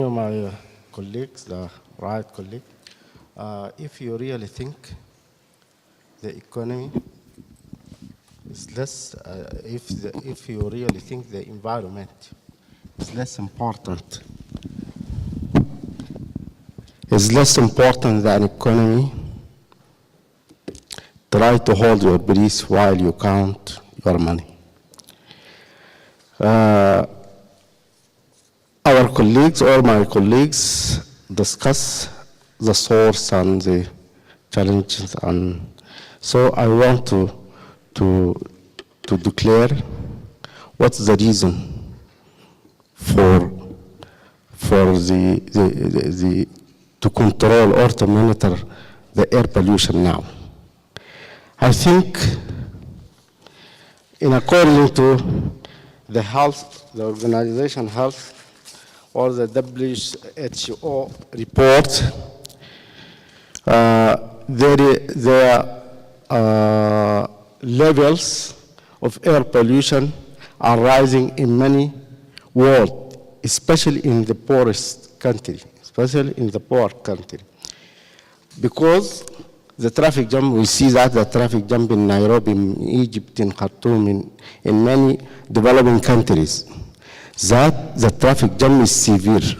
My colleagues, the right colleague, if you really think the economy is less, if you really think the environment is less important, than economy, try to hold your breath while you count your money. Our colleagues, or my colleagues, discuss the source and the challenges, and so I want to declare what's the reason for the to control or to monitor the air pollution now. I think, in according to the Organization Health, or the WHO report, the levels of air pollution are rising in many world, especially in the poorest country, because the traffic jam, we see that the traffic jam in Nairobi, in Egypt, in Khartoum, in many developing countries, that the traffic jam is severe.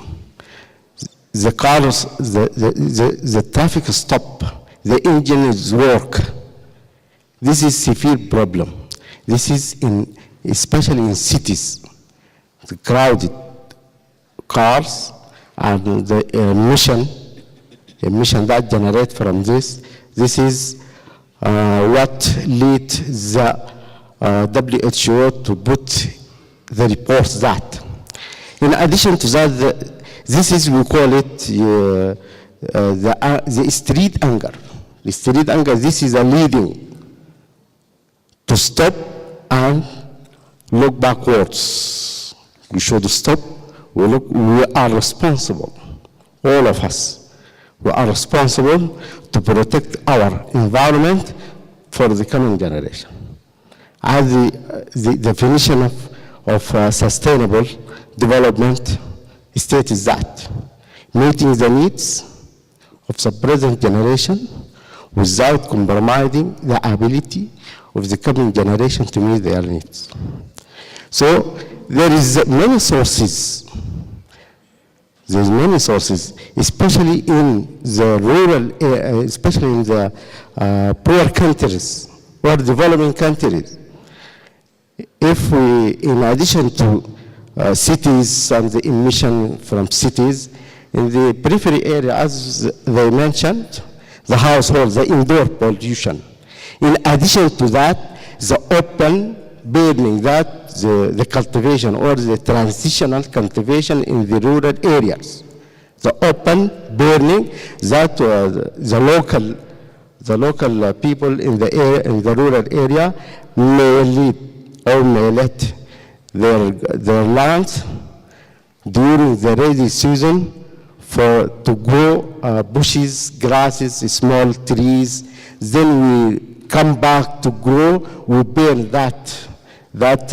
The cars, the traffic stop, the engines work. This is severe problem. This is especially in cities, the crowded cars and the emission that generate from this. This is what lead the WHO to put the reports that. In addition to that, this is, we call it the street anger. The street anger, this is a leading to stop and look backwards. We should stop, we are responsible, all of us. We are responsible to protect our environment for the coming generation. As the definition of sustainable development states that meeting the needs of the present generation without compromising the ability of the coming generation to meet their needs. So there is many sources. There's many sources, especially in the rural, especially in the poor countries or developing countries. If we, in addition to cities and the emission from cities, in the periphery area, as they mentioned, the household, the indoor pollution. In addition to that, the open burning, that the cultivation or the transitional cultivation in the rural areas. The open burning that the local people in the rural area may lead or may let their lands during the rainy season to grow bushes, grasses, small trees. Then we come back to grow, we burn that land.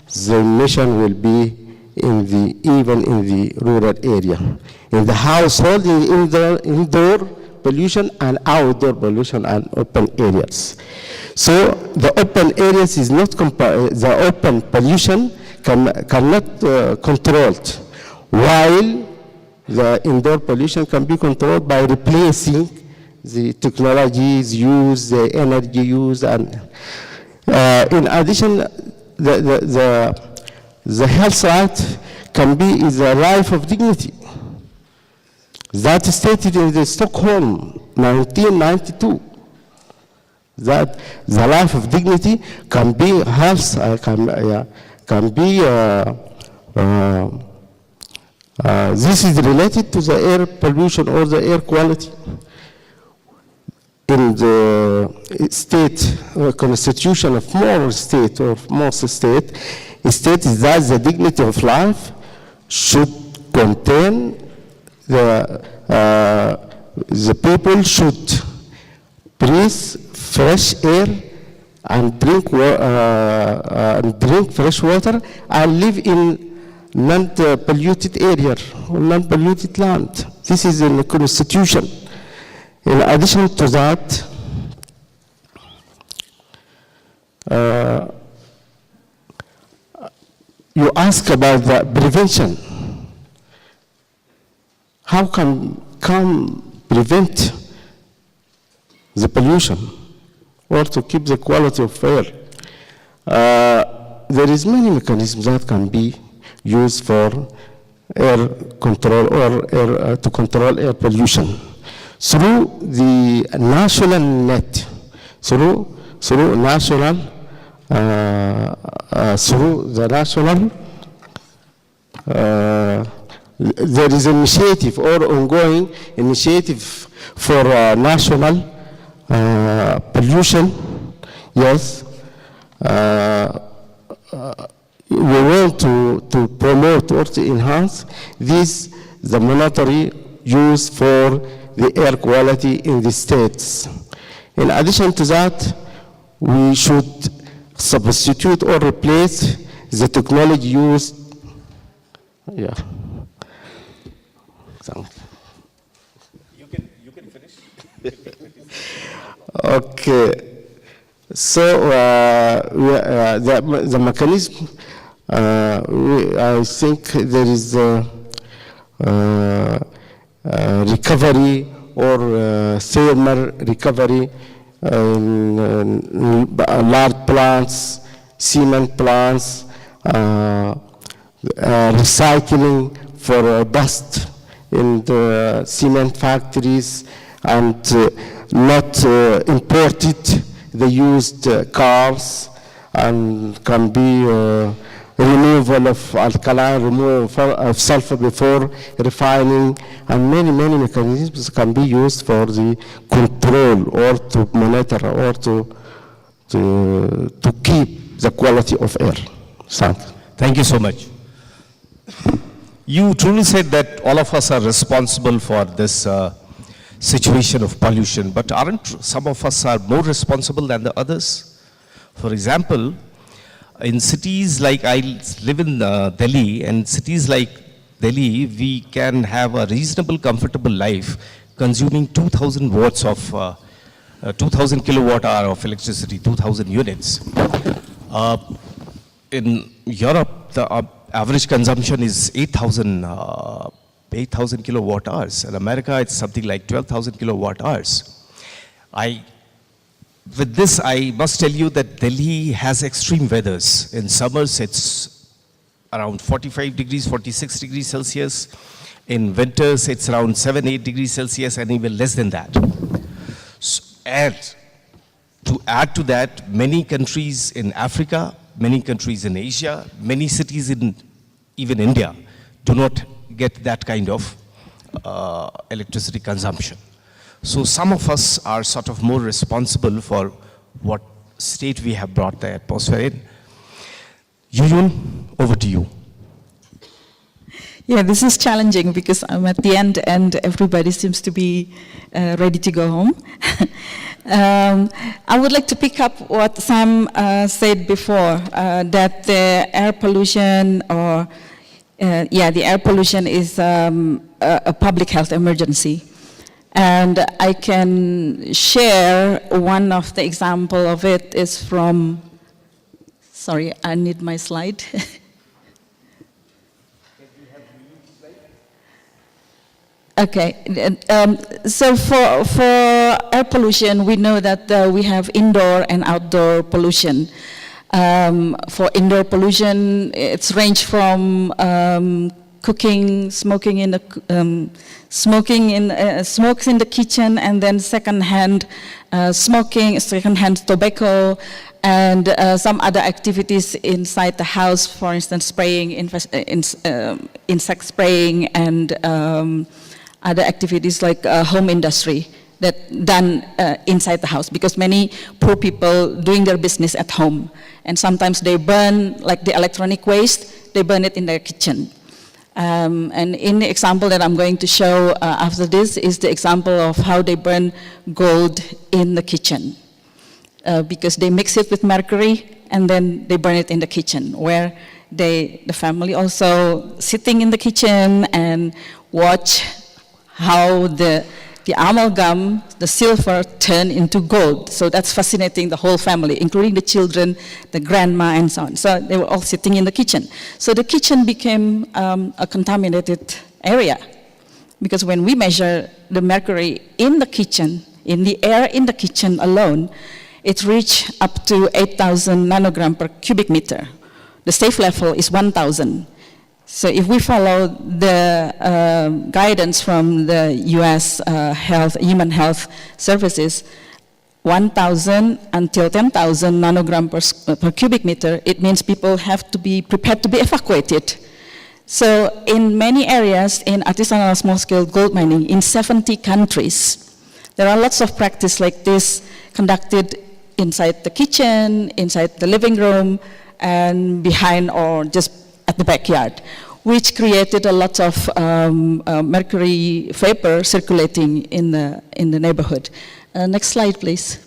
The emission will be even in the rural area. In the household, in the indoor pollution and outdoor pollution and open areas. So the open areas is not, the open pollution cannot controlled, while the indoor pollution can be controlled by replacing the technologies used, the energy used, and in addition, the health right can be the life of dignity. That stated in the Stockholm, 1992. That the life of dignity can be health, can be. This is related to the air pollution or the air quality. In the state constitution of most state, it states that the dignity of life should contain the people should breathe fresh air and drink fresh water and live in non-polluted area or non-polluted land. This is in the Constitution. In addition to that, you ask about the prevention. How can prevent the pollution or to keep the quality of air? There is many mechanisms that can be used for air control or to control air pollution through the national net, through the national there is initiative or ongoing initiative for national pollution. Yes, we want to promote or to enhance the monetary use for the air quality in the states. In addition to that, we should substitute or replace the technology used. Yeah. You can finish. Okay. So the mechanism, I think there is recovery or thermal recovery in large plants, cement plants, recycling for dust in the cement factories, and not imported the used cars, and can be removal of alkaline, removal of sulfur before refining, and many mechanisms can be used for the control or to monitor or to keep the quality of air. Thank you so much. You truly said that all of us are responsible for this situation of pollution, but aren't some of us are more responsible than the others? For example, in cities like, I live in Delhi, and cities like Delhi, we can have a reasonable, comfortable life consuming 2,000 watts of, 2,000 kilowatt hour of electricity, 2,000 units. In Europe, the average consumption is 8,000 kilowatt hours. In America, it's something like 12,000 kilowatt hours. With this, I must tell you that Delhi has extreme weathers. In summers, it's around 45 degrees, 46 degrees Celsius. In winters, it's around 7-8 degrees Celsius, and even less than that. And to add to that, many countries in Africa, many countries in Asia, many cities in even India do not get that kind of electricity consumption. So some of us are sort of more responsible for what state we have brought the atmosphere in. Yuyun, over to you. Yeah, this is challenging because I'm at the end and everybody seems to be ready to go home. I would like to pick up what Sam said before, that the air pollution the air pollution is a public health emergency. And I can share one of the example of it is from, sorry, I need my slide. Okay, so for air pollution, we know that we have indoor and outdoor pollution. For indoor pollution, it's ranged from cooking, smoking in the smokes in the kitchen, and then secondhand smoking, secondhand tobacco, and some other activities inside the house. For instance, spraying, insect spraying, and other activities like home industry that done inside the house, because many poor people doing their business at home, and sometimes they burn like the electronic waste, they burn it in their kitchen. And in the example that I'm going to show after this is the example of how they burn gold in the kitchen. Because they mix it with mercury and then they burn it in the kitchen, where the family also sitting in the kitchen and watch how the amalgam, the silver, turn into gold. So that's fascinating the whole family, including the children, the grandma, and so on. So they were all sitting in the kitchen. So the kitchen became a contaminated area, because when we measure the mercury in the kitchen, in the air in the kitchen alone, it reached up to 8,000 nanogram per cubic meter. The safe level is 1,000. So if we follow the guidance from the US Human Health Services, 1,000 until 10,000 nanogram per cubic meter, it means people have to be prepared to be evacuated. So in many areas in artisanal small-scale gold mining in 70 countries, there are lots of practice like this conducted inside the kitchen, inside the living room, and behind or just at the backyard, which created a lot of mercury vapor circulating in the neighborhood. Next slide, please.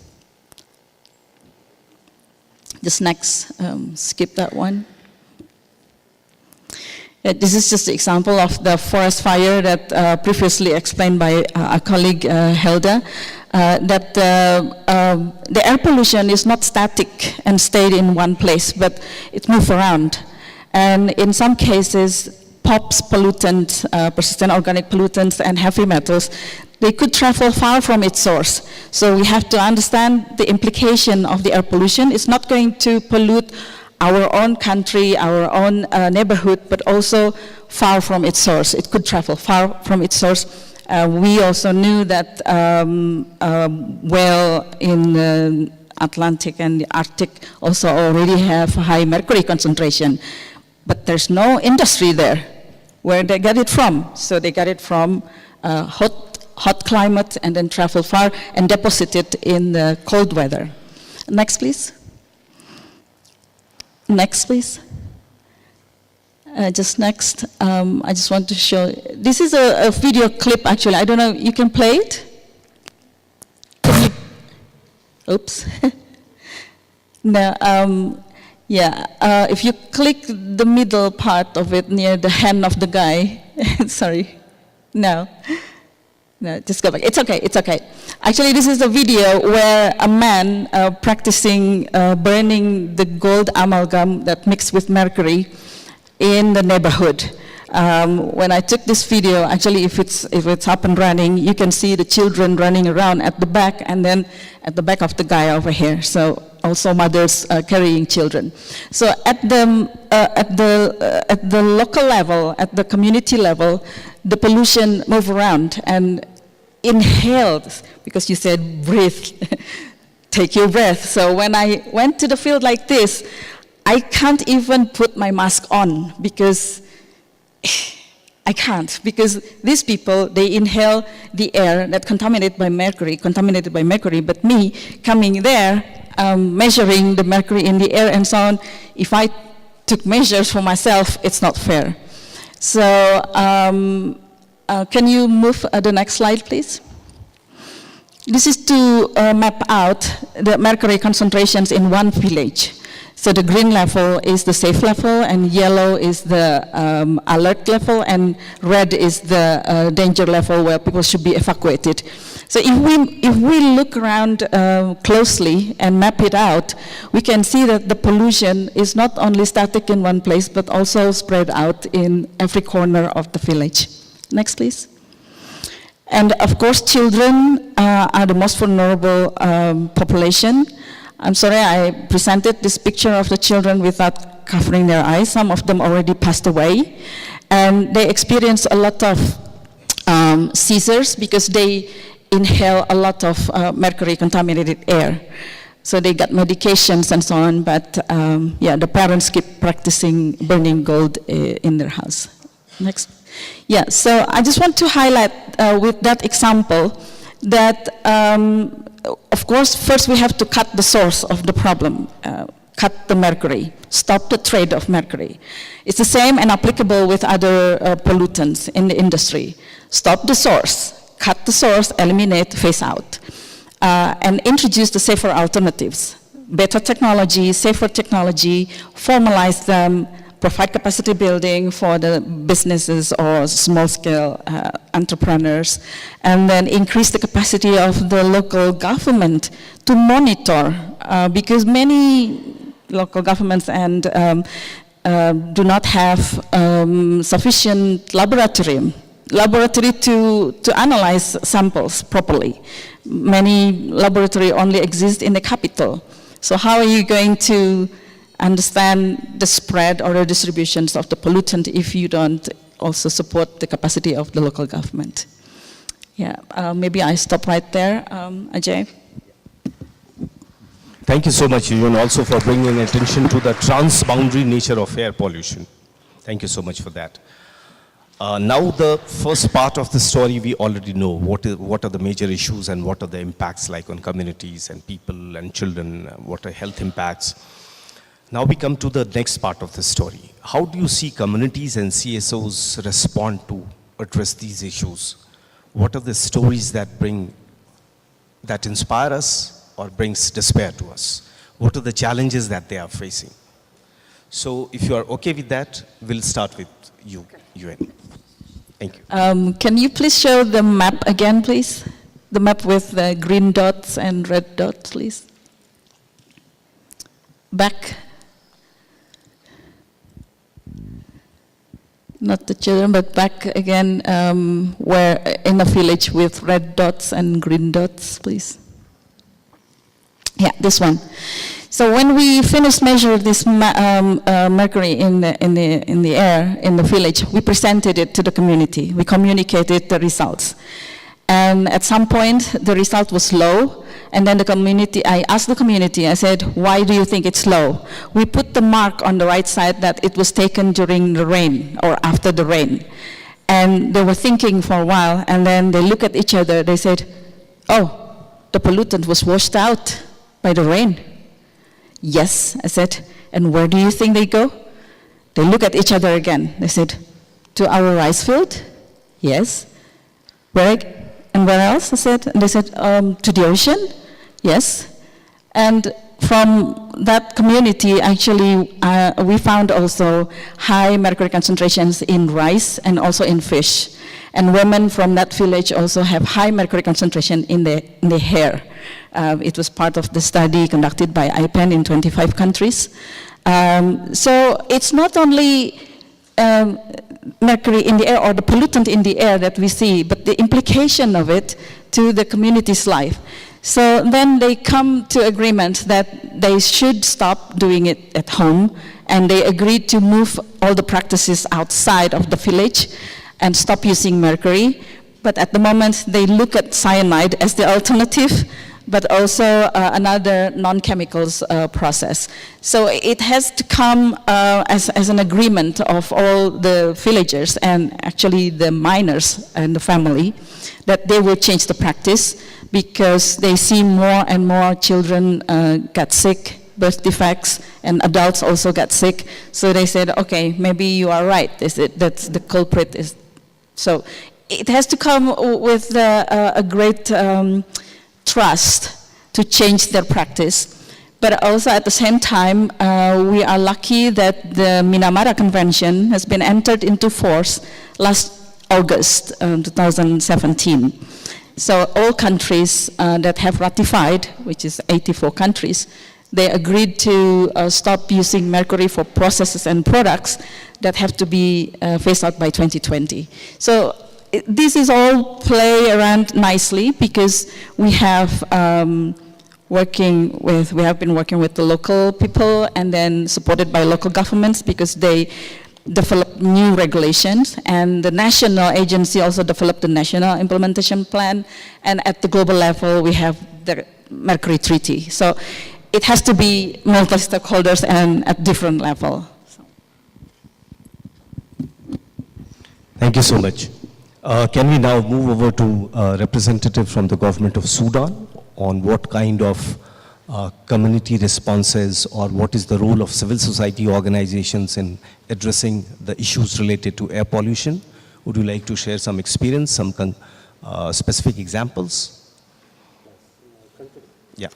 Just next, skip that one. This is just an example of the forest fire that previously explained by our colleague Helda, that the air pollution is not static and stayed in one place, but it moves around. And in some cases, POPs, pollutants, persistent organic pollutants, and heavy metals, they could travel far from its source. So we have to understand the implication of the air pollution. It's not going to pollute our own country, our own neighborhood, but also far from its source. It could travel far from its source. We also knew that well in the Atlantic and the Arctic also already have high mercury concentration, but there's no industry there. Where they get it from? So they got it from hot climate and then travel far and deposit it in the cold weather. Next, please. Next, please. Just next, I just want to show, this is a video clip actually, I don't know, you can play it? Oops. No, yeah, if you click the middle part of it near the hand of the guy, sorry, no, just go back, it's okay, it's okay. Actually, this is a video where a man practicing burning the gold amalgam that mixed with mercury in the neighborhood. When I took this video, actually, if it's up and running, you can see the children running around at the back, and then at the back of the guy over here. So also mothers carrying children. So at the local level, at the community level, the pollution move around and inhaled, because you said breathe, take your breath. So when I went to the field like this, I can't even put my mask on because I can't, because these people, they inhale the air that contaminated by mercury, but me coming there, measuring the mercury in the air and so on, if I took measures for myself, it's not fair. So can you move the next slide, please? This is to map out the mercury concentrations in one village. So the green level is the safe level, and yellow is the alert level, and red is the danger level where people should be evacuated. So if we look around closely and map it out, we can see that the pollution is not only static in one place, but also spread out in every corner of the village. Next, please. And of course, children are the most vulnerable population. I'm sorry, I presented this picture of the children without covering their eyes. Some of them already passed away. And they experience a lot of seizures because they inhale a lot of mercury-contaminated air. So they got medications and so on, but yeah, the parents keep practicing burning gold in their house. Next. Yeah, so I just want to highlight with that example that of course, first we have to cut the source of the problem, cut the mercury, stop the trade of mercury. It's the same and applicable with other pollutants in the industry. Stop the source, cut the source, eliminate, phase out, and introduce the safer alternatives. Better technology, safer technology, formalize them, provide capacity building for the businesses or small-scale entrepreneurs, and then increase the capacity of the local government to monitor, because many local governments and do not have sufficient laboratory to analyze samples properly. Many laboratory only exist in the capital. So how are you going to understand the spread or the distributions of the pollutant if you don't also support the capacity of the local government? Yeah, maybe I stop right there. Ajay? Thank you so much, Yun, also for bringing attention to the transboundary nature of air pollution. Thank you so much for that. Now the first part of the story we already know. What are the major issues and what are the impacts like on communities and people and children, what are health impacts. Now we come to the next part of the story. How do you see communities and CSOs respond to address these issues? What are the stories that inspire us or brings despair to us? What are the challenges that they are facing? So if you are okay with that, we'll start with you, Yun. Thank you. Can you please show the map again, please? The map with the green dots and red dots, please. Back. Not the children, but back again, where in a village with red dots and green dots, please. Yeah, this one. So when we finished measuring this mercury in the air in the village, we presented it to the community. We communicated the results. And at some point, the result was low. And then I asked the community, I said, why do you think it's low? We put the mark on the right side that it was taken during the rain or after the rain. And they were thinking for a while, and then they look at each other. They said, oh, the pollutant was washed out by the rain. Yes, I said, and where do you think they go? They look at each other again. They said, to our rice field? Yes. Where? And where else? I said, and they said, to the ocean? Yes. And from that community, actually, we found also high mercury concentrations in rice and also in fish. And women from that village also have high mercury concentration in the hair. It was part of the study conducted by IPEN in 25 countries. So it's not only mercury in the air or the pollutant in the air that we see, but the implication of it to the community's life. So then they come to agreement that they should stop doing it at home, and they agreed to move all the practices outside of the village and stop using mercury. But at the moment, they look at cyanide as the alternative, but also another non-chemicals process. So it has to come as an agreement of all the villagers and actually the miners and the family that they will change the practice, because they see more and more children get sick, birth defects, and adults also get sick. So they said, okay, maybe you are right. That's the culprit. So it has to come with a great trust to change their practice. But also at the same time, we are lucky that the Minamata Convention has been entered into force last August 2017. So all countries that have ratified, which is 84 countries, they agreed to stop using mercury for processes and products that have to be phased out by 2020. So this is all play around nicely, because we have been working with the local people and then supported by local governments, because they developed new regulations, and the national agency also developed the national implementation plan, and at the global level we have the Mercury Treaty. So it has to be multi-stakeholders and at different level. Thank you so much. Can we now move over to a representative from the government of Sudan on what kind of community responses, or what is the role of civil society organizations in addressing the issues related to air pollution? Would you like to share some experience, some specific examples? Yeah.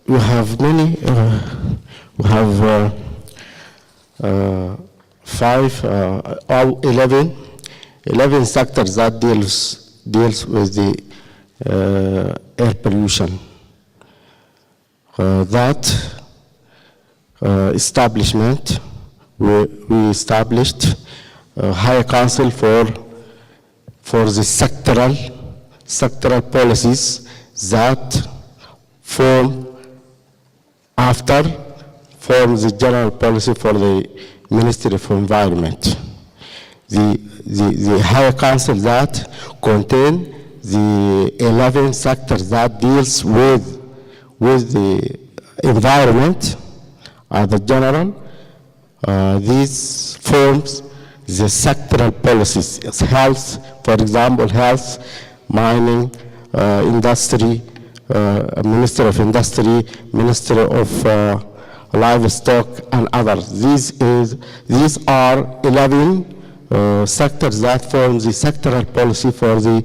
we have many, we have 11 sectors that deals with the air pollution. That establishment, we established a higher council for the sectoral policies that form the general policy for the Ministry of Environment. The higher council that contain the 11 sectors that deals with the environment the general, these forms the sectoral policies. It's health, for example, health, mining, industry, Minister of Industry, Minister of Livestock, and others. These are 11 sectors that form the sectoral policy for the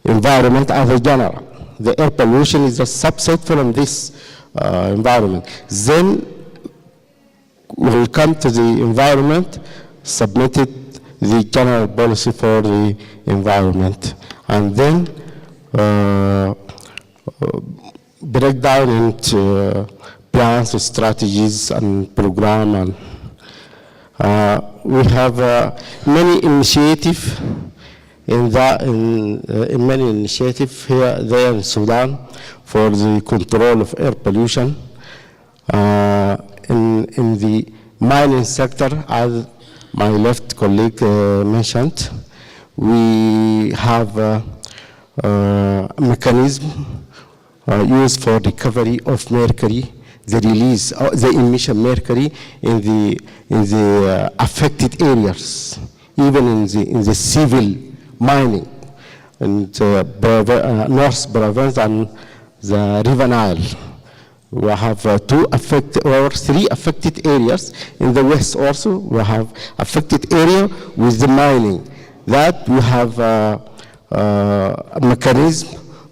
environment as a general. The air pollution is a subset from this environment. Then we'll come to the environment, submitted the general policy for the environment, and then break down into plans, strategies, and program. And we have many initiatives many initiatives here, there in Sudan for the control of air pollution. In the mining sector, as my left colleague mentioned, we have a mechanism used for recovery of mercury, the release, the emission mercury in the affected areas, even in the civil mining, and North Province and the River Nile. We have 3 affected areas. In the west also, we have affected area with the mining. That we have a mechanism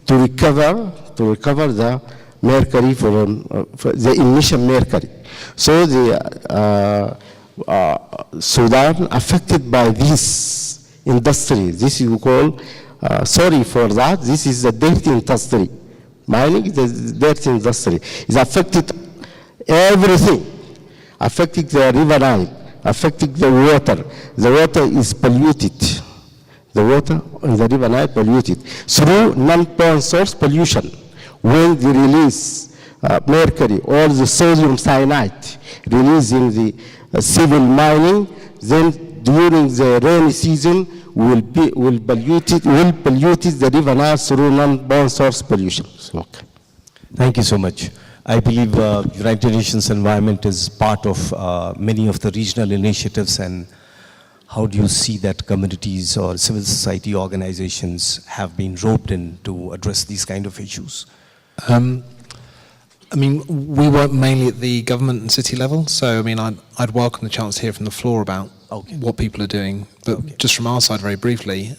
to recover the mercury from the emission mercury. So the Sudan affected by this industry. This you call, sorry for that, this is the dirty industry. Mining is the dirty industry. It's affected everything, affecting the river Nile, affecting the water. The water is polluted. The water in the river Nile polluted through non-point source pollution. When they release mercury or the sodium cyanide released in the civil mining, then during the rainy season will pollute the river Nile through non-point source pollution. Okay. Thank you so much. I believe United Nations Environment is part of many of the regional initiatives, and how do you see that communities or civil society organizations have been roped in to address these kind of issues? I mean, we work mainly at the government and city level, so I mean, I'd welcome the chance to hear from the floor about what people are doing. But just from our side, very briefly,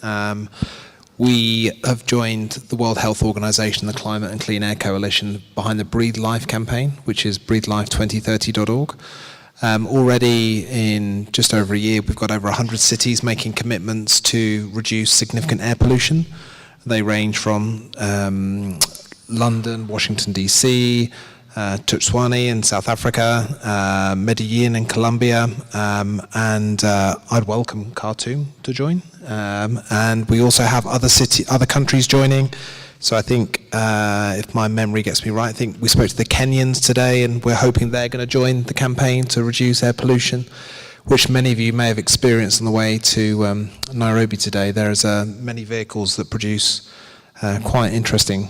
we have joined the World Health Organization, the Climate and Clean Air Coalition, behind the Breathe Life campaign, which is breathelife2030.org. Already in just over a year, we've got over 100 cities making commitments to reduce significant air pollution. They range from London, Washington, D.C., Tutswani in South Africa, Medellin in Colombia, and I'd welcome Khartoum to join. And we also have other countries joining. So I think, if my memory gets me right, I think we spoke to the Kenyans today, and we're hoping they're going to join the campaign to reduce air pollution, which many of you may have experienced on the way to Nairobi today. There's many vehicles that produce quite interesting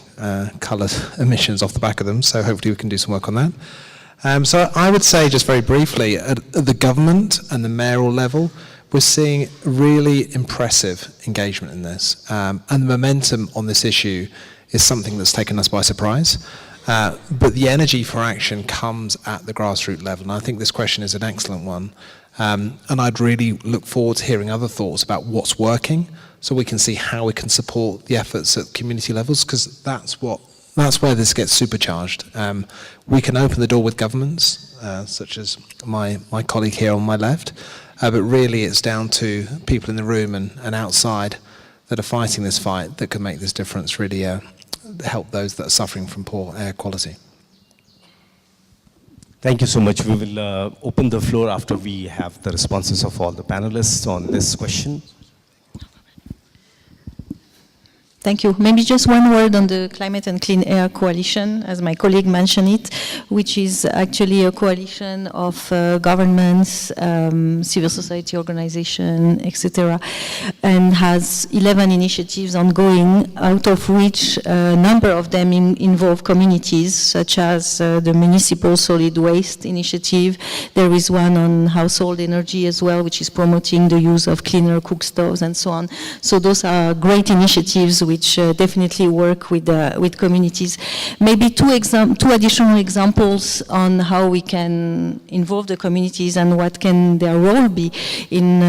coloured emissions off the back of them, so hopefully we can do some work on that. So I would say, just very briefly, at the government and the mayoral level, we're seeing really impressive engagement in this. And the momentum on this issue is something that's taken us by surprise. But the energy for action comes at the grassroots level, and I think this question is an excellent one. And I'd really look forward to hearing other thoughts about what's working, so we can see how we can support the efforts at community levels, because that's what That's where this gets supercharged. We can open the door with governments, such as my colleague here on my left, but really it's down to people in the room and outside that are fighting this fight that can make this difference, really help those that are suffering from poor air quality. Thank you so much. We will open the floor after we have the responses of all the panelists on this question. Thank you. Maybe just one word on the Climate and Clean Air Coalition, as my colleague mentioned it, which is actually a coalition of governments, civil society organization, etc., and has 11 initiatives ongoing, out of which a number of them involve communities, such as the Municipal Solid Waste Initiative. There is one on household energy as well, which is promoting the use of cleaner cook stoves and so on. So those are great initiatives which definitely work with communities. Maybe two additional examples on how we can involve the communities and what can their role be in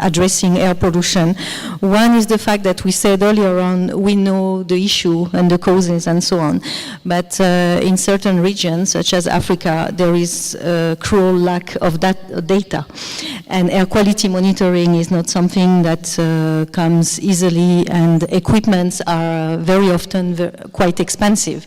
addressing air pollution. One is the fact that we said earlier on, we know the issue and the causes and so on, but in certain regions, such as Africa, there is a cruel lack of that data, and air quality monitoring is not something that comes easily, and equipments are very often quite expensive.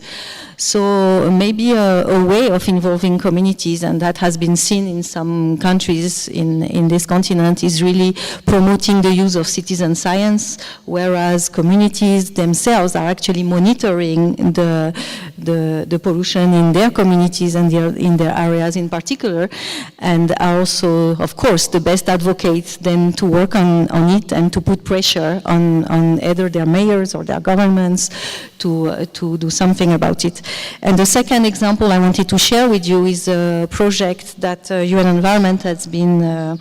So maybe a way of involving communities, and that has been seen in some countries in this continent, is really promoting the use of citizen science, whereas communities themselves are actually monitoring the pollution in their communities and in their areas in particular, and are also, of course, the best advocates then to work on it and to put pressure on either their mayors or their governments to do something about it. And the second example I wanted to share with you is a project that UN Environment has been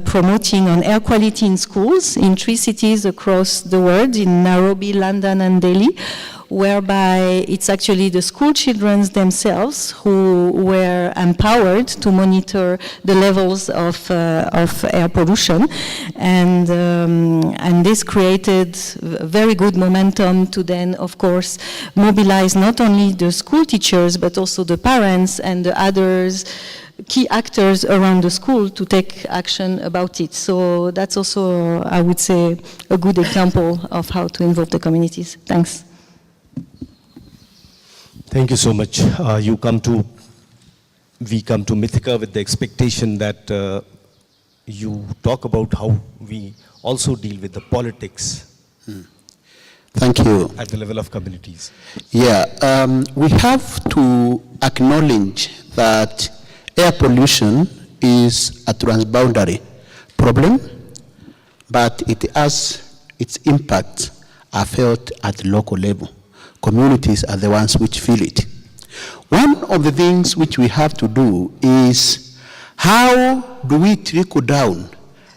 promoting on air quality in schools in 3 cities across the world, in Nairobi, London, and Delhi, whereby it's actually the school children themselves who were empowered to monitor the levels of air pollution, and this created very good momentum to then, of course, mobilize not only the school teachers but also the parents and the others, key actors around the school, to take action about it. So that's also, I would say, a good example of how to involve the communities. Thanks. Thank you so much. We come to Mythica with the expectation that you talk about how we also deal with the politics. Thank you. At the level of communities. Yeah, we have to acknowledge that air pollution is a transboundary problem, but it has its impact are felt at the local level. Communities are the ones which feel it. One of the things which we have to do is, how do we trickle down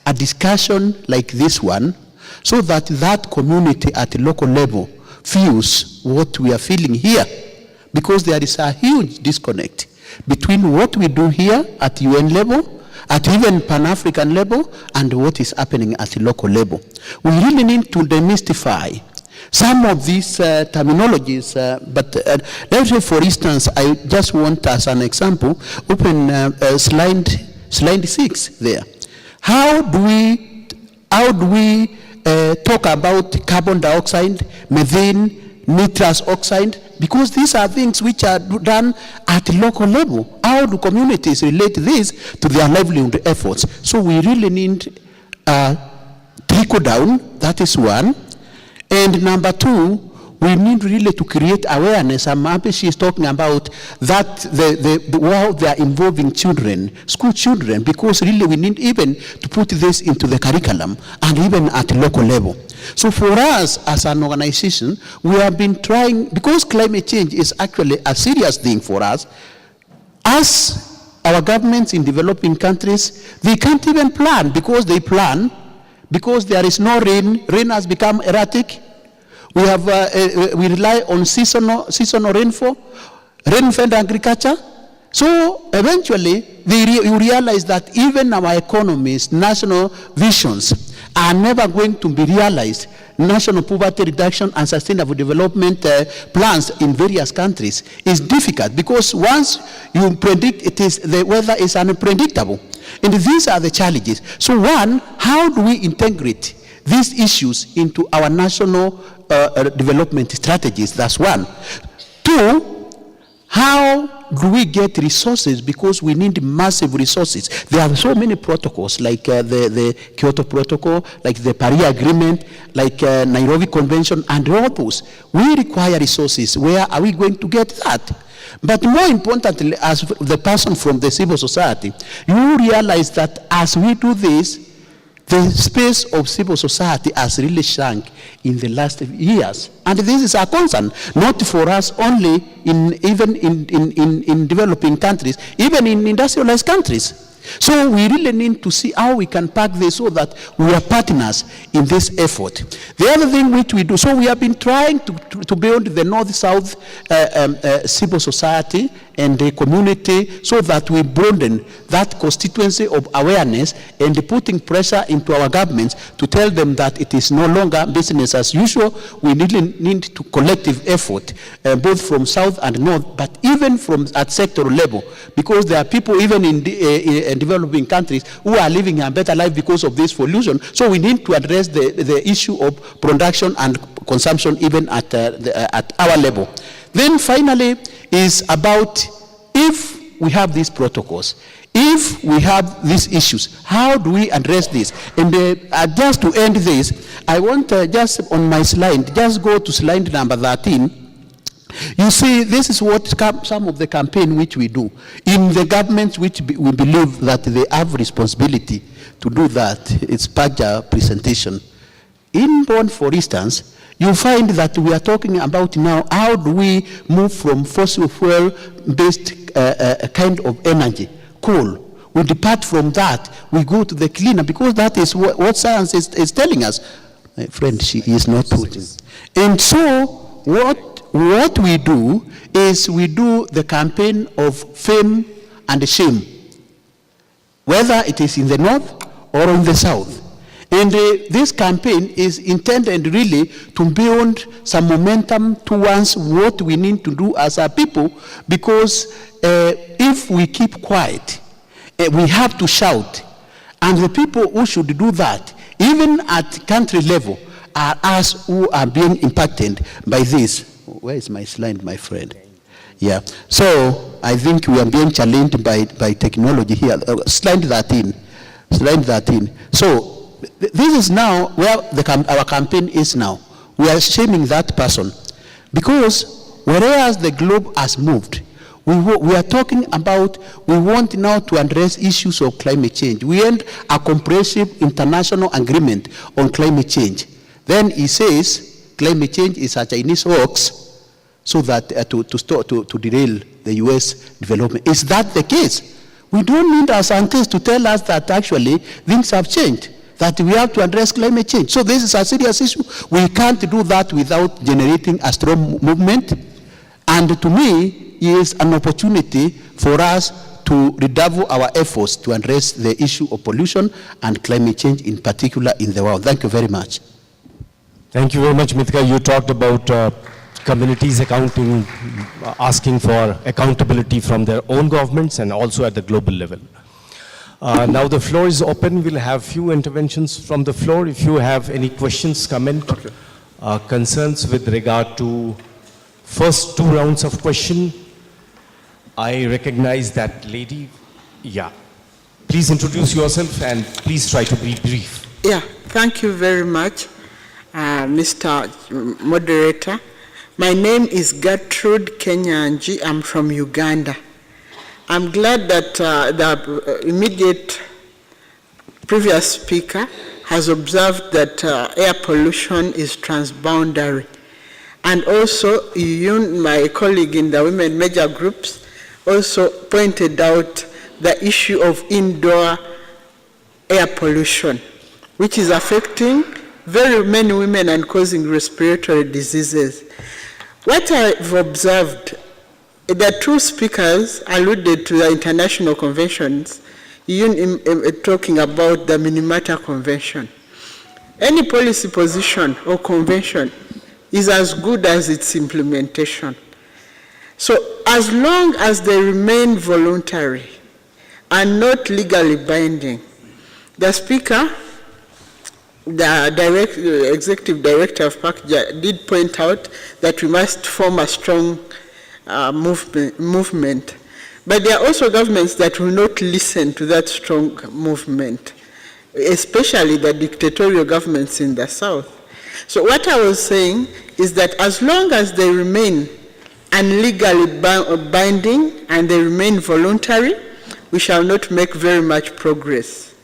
a discussion like this one so that that community at the local level feels what we are feeling here? Because there is a huge disconnect between what we do here at UN level, at even Pan-African level, and what is happening at the local level. We really need to demystify some of these terminologies, but let's say, for instance, I just want, as an example, open slide 6 there. How do we talk about carbon dioxide, methane, nitrous oxide? Because these are things which are done at the local level. How do communities relate this to their livelihood efforts? So we really need trickle down. That is one. And number 2, we need really to create awareness. I'm happy she's talking about that, how they are involving children, school children, because really we need even to put this into the curriculum and even at local level. So for us as an organization, we have been trying, because climate change is actually a serious thing for us, as our governments in developing countries, they can't even plan, because they plan, because there is no rain. Rain has become erratic. We have we rely on seasonal rainfall, rain-fed agriculture. So eventually, you realize that even our economies, national visions, are never going to be realized. National poverty reduction and sustainable development plans in various countries is difficult because once you predict the weather is unpredictable. And these are the challenges. So one, how do we integrate these issues into our national development strategies? That's one. Two, how do we get resources? Because we need massive resources. There are so many protocols, like the Kyoto Protocol, like the Paris Agreement, like Nairobi Convention, and all those. We require resources. Where are we going to get that? But more importantly, as the person from the civil society, you realize that as we do this, the space of civil society has really shrunk in the last years. And this is a concern, not for us only, even in developing countries, even in industrialized countries. So we really need to see how we can pack this so that we are partners in this effort. The other thing which we do, so we have been trying to build the North-South civil society and the community so that we broaden that constituency of awareness and putting pressure into our governments to tell them that it is no longer business as usual. We really need to collective effort, both from South and North, but even from at sector level, because there are people even in developing countries who are living a better life because of this pollution. So we need to address the issue of production and consumption even at our level. Then finally is about, if we have these protocols, if we have these issues, how do we address this? And just to end this, I want just on my slide, just go to slide number 13. You see, this is what some of the campaign which we do in the governments which we believe that they have responsibility to do that. It's Paja presentation. In Bonn, for instance, you find that we are talking about now how do we move from fossil fuel-based kind of energy, coal. We depart from that, we go to the cleaner, because that is what science is telling us. My friend, she is not putting. And so what we do is we do the campaign of fame and shame, whether it is in the north or in the south. And this campaign is intended really to build some momentum towards what we need to do as a people, because if we keep quiet, we have to shout. And the people who should do that, even at country level, are us who are being impacted by this. Where is my slide, my friend? Yeah. So I think we are being challenged by technology here. Slide 13. Slide 13. So this is now where our campaign is now. We are shaming that person, because whereas the globe has moved, we are talking about, we want now to address issues of climate change. We want a comprehensive international agreement on climate change. Then he says climate change is a Chinese hoax, so that to derail the US development. Is that the case? We don't need our scientists to tell us that actually things have changed, that we have to address climate change. So this is a serious issue. We can't do that without generating a strong movement. And to me, it is an opportunity for us to redouble our efforts to address the issue of pollution and climate change in particular in the world. Thank you very much. Thank you very much, Mithika. You talked about communities accounting, asking for accountability from their own governments and also at the global level. Now the floor is open. We'll have few interventions from the floor. If you have any questions, comment, concerns with regard to first two rounds of question. I recognize that lady. Yeah. Please introduce yourself and please try to be brief. Yeah, thank you very much, Mr. Moderator. My name is Gertrude Kenyanji. I'm from Uganda. I'm glad that the immediate previous speaker has observed that air pollution is transboundary. And also, my colleague in the women major groups also pointed out the issue of indoor air pollution, which is affecting very many women and causing respiratory diseases. What I've observed, the two speakers alluded to the international conventions, talking about the Minamata Convention. Any policy position or convention is as good as its implementation. So as long as they remain voluntary and not legally binding, the Speaker, the Executive Director of PACJA did point out that we must form a strong movement. But there are also governments that will not listen to that strong movement, especially the dictatorial governments in the South. So what I was saying is that as long as they remain unlegally binding and they remain voluntary, we shall not make very much progress.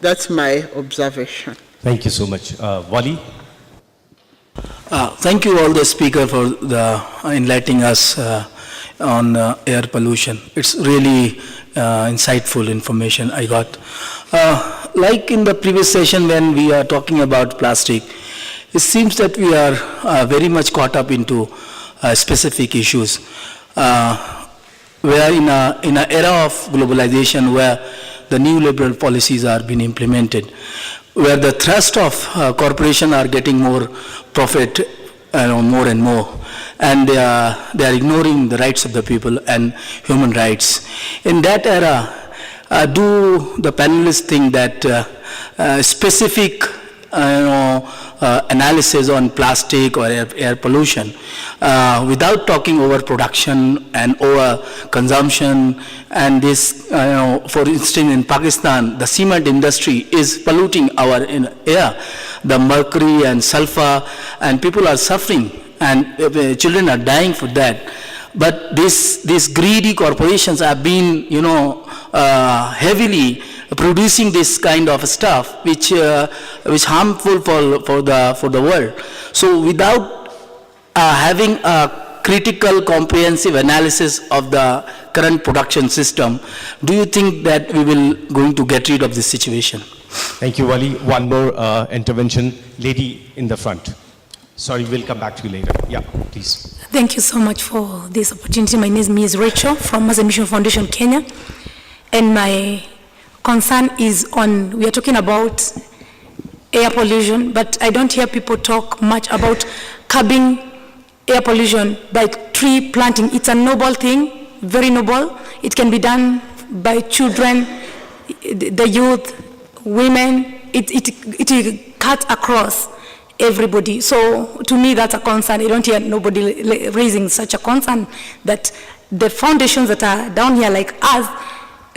That's my observation. Thank you so much. Wali? Thank you all the speaker for the enlightening us on air pollution. It's really insightful information I got. Like in the previous session when we are talking about plastic, it seems that we are very much caught up into specific issues. Where in an era of globalization where the new liberal policies are being implemented, where the thrust of corporations are getting more profit, more and more, and they are ignoring the rights of the people and human rights. In that era, do the panelists think that specific analysis on plastic or air pollution, without talking over production and over consumption, and this, for instance, in Pakistan, the cement industry is polluting our air, the mercury and sulfur, and people are suffering, and children are dying for that. But these greedy corporations have been, heavily producing this kind of stuff, which harmful for the world. So without having a critical, comprehensive analysis of the current production system, do you think that we will going to get rid of this situation? Thank you, Wali. One more intervention. Lady in the front. Sorry, we'll come back to you later. Yeah, please. Thank you so much for this opportunity. My name is Ms. Rachel from Maza Mission Foundation, Kenya. And my concern is on, we are talking about air pollution, but I don't hear people talk much about curbing air pollution by tree planting. It's a noble thing, very noble. It can be done by children, the youth, women. It cuts across everybody. So to me, that's a concern. I don't hear nobody raising such a concern that the foundations that are down here like us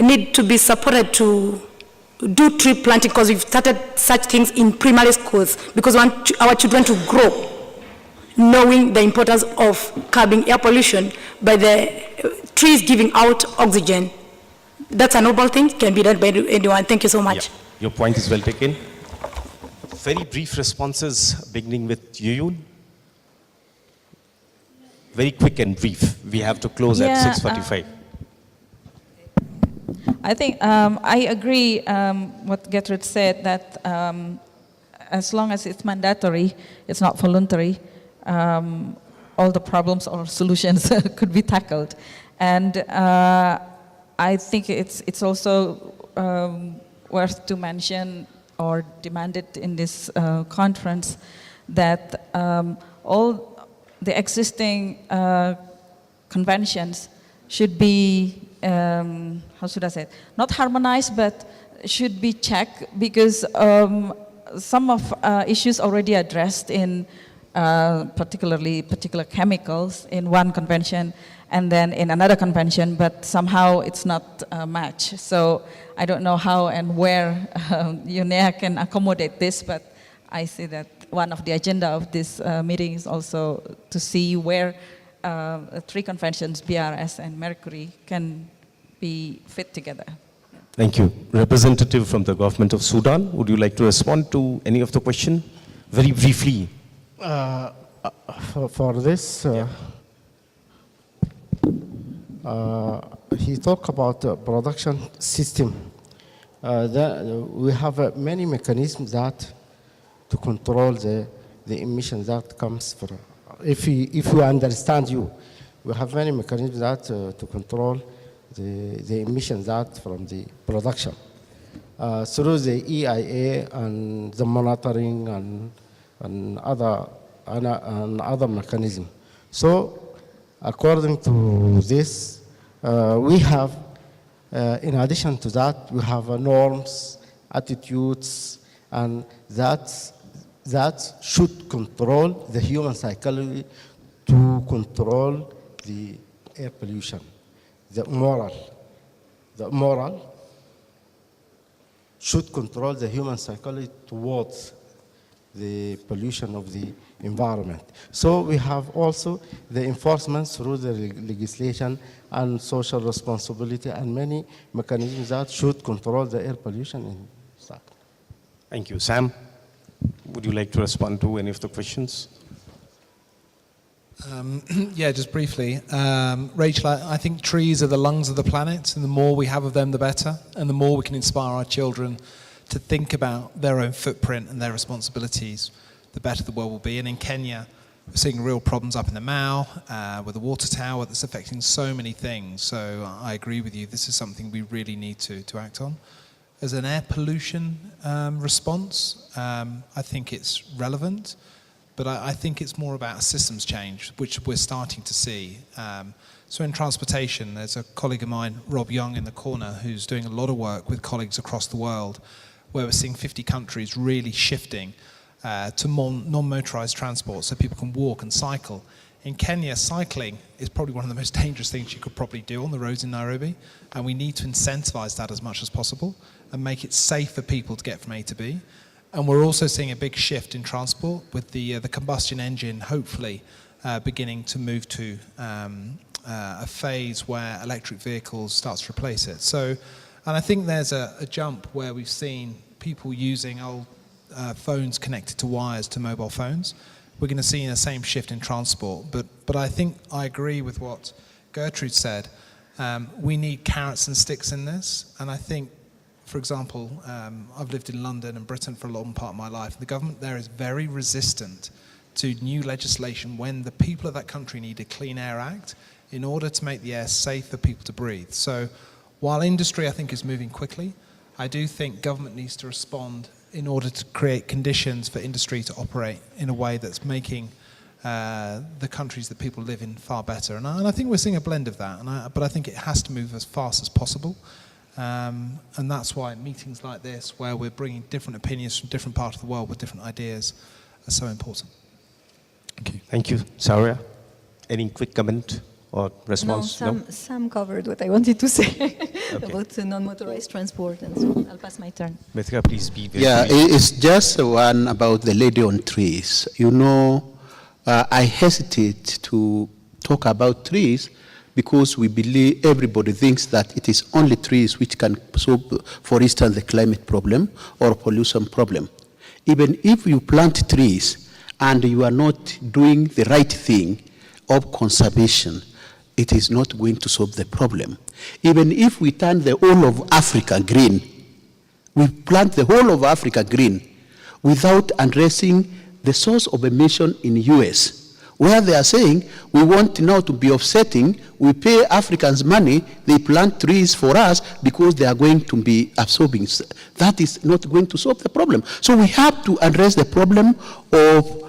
need to be supported to do tree planting, because we've started such things in primary schools because we want our children to grow knowing the importance of curbing air pollution by the trees giving out oxygen. That's a noble thing, can be done by anyone. Thank you so much. Yeah. Your point is well taken. Very brief responses, beginning with Yuyun. Very quick and brief. We have to close at 6:45. I think I agree what Gertrude said, that as long as it's mandatory, it's not voluntary, all the problems or solutions could be tackled. And I think it's also worth to mention or demanded in this conference that all the existing conventions should be, how should I say it? Not harmonized, but should be checked, because some of issues already addressed in particular chemicals in one convention and then in another convention, but somehow it's not a match. So I don't know how and where UNEA can accommodate this, but I see that one of the agenda of this meeting is also to see where three conventions, BRS and Mercury, can be fit together. Thank you. Representative from the government of Sudan, would you like to respond to any of the question? Very briefly. For this, he talked about the production system. We have many mechanisms that to control the emission that comes from. If we understand you, we have many mechanisms that to control the emissions that from the production. through the EIA and the monitoring and other mechanism. So, according to this, we have, in addition to that, we have norms, attitudes, and that should control the human psychology to control the air pollution. The moral should control the human psychology towards the pollution of the environment. So we have also the enforcement through the legislation and social responsibility and many mechanisms that should control the air pollution in that. Thank you. Sam, would you like to respond to any of the questions? Yeah, just briefly. Rachel, I think trees are the lungs of the planet, and the more we have of them, the better. And the more we can inspire our children to think about their own footprint and their responsibilities, the better the world will be. And in Kenya, we're seeing real problems up in the Mau with the water tower that's affecting so many things. So I agree with you. This is something we really need to act on. As an air pollution response, I think it's relevant. But I think it's more about a systems change, which we're starting to see. So in transportation, there's a colleague of mine, Rob Young, in the corner, who's doing a lot of work with colleagues across the world, where we're seeing 50 countries really shifting to non-motorized transport, so people can walk and cycle. In Kenya, cycling is probably one of the most dangerous things you could probably do on the roads in Nairobi, and we need to incentivize that as much as possible and make it safe for people to get from A to B. And we're also seeing a big shift in transport with the combustion engine hopefully beginning to move to a phase where electric vehicles starts to replace it. So, and I think there's a jump where we've seen people using old phones connected to wires to mobile phones. We're going to see the same shift in transport. But I think I agree with what Gertrude said. We need carrots and sticks in this, and I think, for example, I've lived in London and Britain for a long part of my life. The government there is very resistant to new legislation when the people of that country need a Clean Air Act in order to make the air safe for people to breathe. So while industry, I think, is moving quickly, I do think government needs to respond in order to create conditions for industry to operate in a way that's making the countries that people live in far better. And I think we're seeing a blend of that, but I think it has to move as fast as possible. And that's why meetings like this, where we're bringing different opinions from different parts of the world with different ideas, are so important. Thank you. Thank you. Sarah, any quick comment or response? No, Sam covered what I wanted to say about non-motorized transport, and so I'll pass my turn. Mithika, please be very Yeah, brief. it's just one about the lady on trees. You know, I hesitate to talk about trees because we believe everybody thinks that it is only trees which can solve, for instance, the climate problem or pollution problem. Even if you plant trees and you are not doing the right thing of conservation, it is not going to solve the problem. Even if we turn the whole of Africa green, we plant the whole of Africa green without addressing the source of emission in the US, where they are saying, we want now to be offsetting, we pay Africans money, they plant trees for us because they are going to be absorbing. That is not going to solve the problem. So we have to address the problem of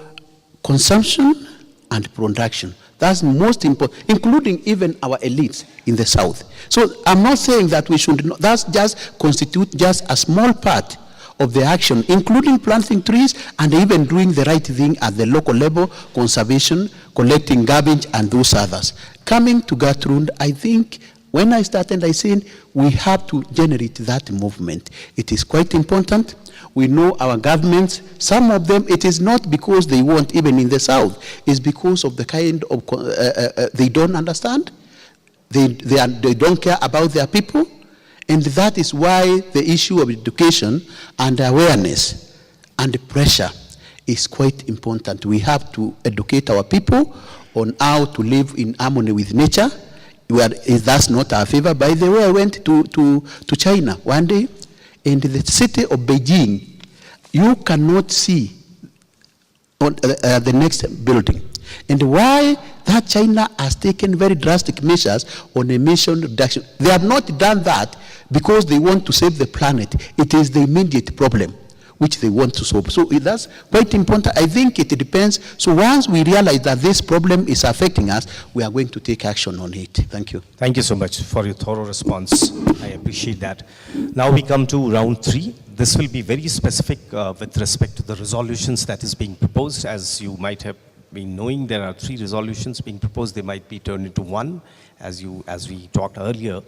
consumption and production. That's most important, including even our elites in the South. So I'm not saying that we should not, that's just constitute just a small part of the action, including planting trees and even doing the right thing at the local level, conservation, collecting garbage, and those others. Coming to Gertrude, I think when I started, I said we have to generate that movement. It is quite important. We know our governments, some of them, it is not because they want, even in the South, it's because of the kind of, they don't understand, they don't care about their people. And that is why the issue of education and awareness and pressure is quite important. We have to educate our people on how to live in harmony with nature. That's not our favor. By the way, I went to China one day, in the city of Beijing, you cannot see on, the next building. And why that China has taken very drastic measures on emission reduction. They have not done that because they want to save the planet. It is the immediate problem which they want to solve. So that's quite important. I think it depends. So once we realize that this problem is affecting us, we are going to take action on it. Thank you. Thank you so much for your thorough response. I appreciate that. Now we come to round 3. This will be very specific with respect to the resolutions that is being proposed. As you might have been knowing, there are 3 resolutions being proposed. They might be turned into 1, as we talked earlier.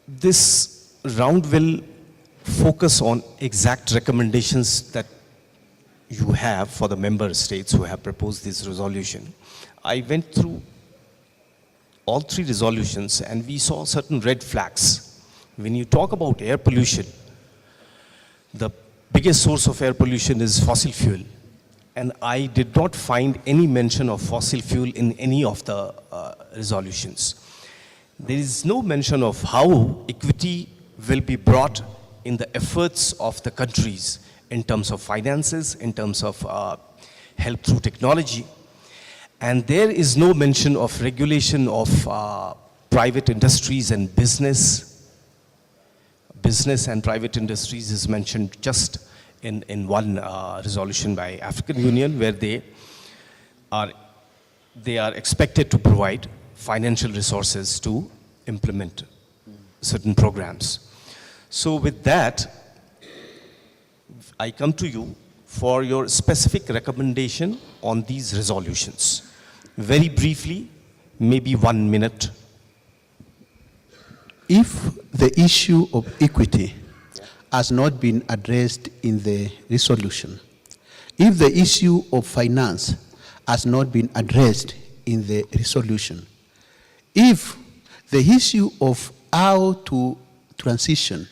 This round will focus on exact recommendations that you have for the member states who have proposed this resolution. I went through all 3 resolutions and we saw certain red flags. When you talk about air pollution, the biggest source of air pollution is fossil fuel. And I did not find any mention of fossil fuel in any of the resolutions. There is no mention of how equity will be brought in the efforts of the countries in terms of finances, in terms of help through technology. And there is no mention of regulation of private industries and business. Business and private industries is mentioned just in one resolution by African Union, where they are expected to provide financial resources to implement certain programs. So with that, I come to you for your specific recommendation on these resolutions. Very briefly, maybe 1 minute. If the issue of equity has not been addressed in the resolution, if the issue of finance has not been addressed in the resolution, if the issue of how to transition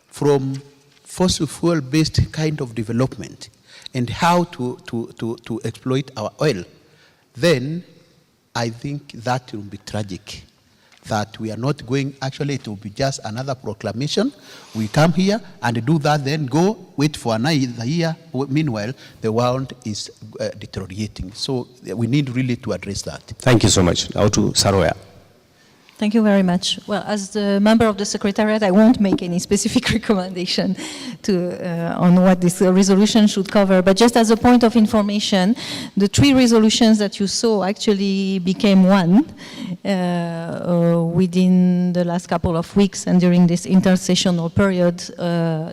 from fossil fuel-based kind of development and how to exploit our oil, then I think that will be tragic. That we are not going, actually it will be just another proclamation. We come here and do that, then go, wait for another year. Meanwhile, the world is deteriorating. So we need really to address that. Thank you so much. Now to Saroya. Thank you very much. Well, as the member of the Secretariat, I won't make any specific recommendation on what this resolution should cover, but just as a point of information, the 3 resolutions that you saw actually became 1 within the last couple of weeks and during this intersessional period,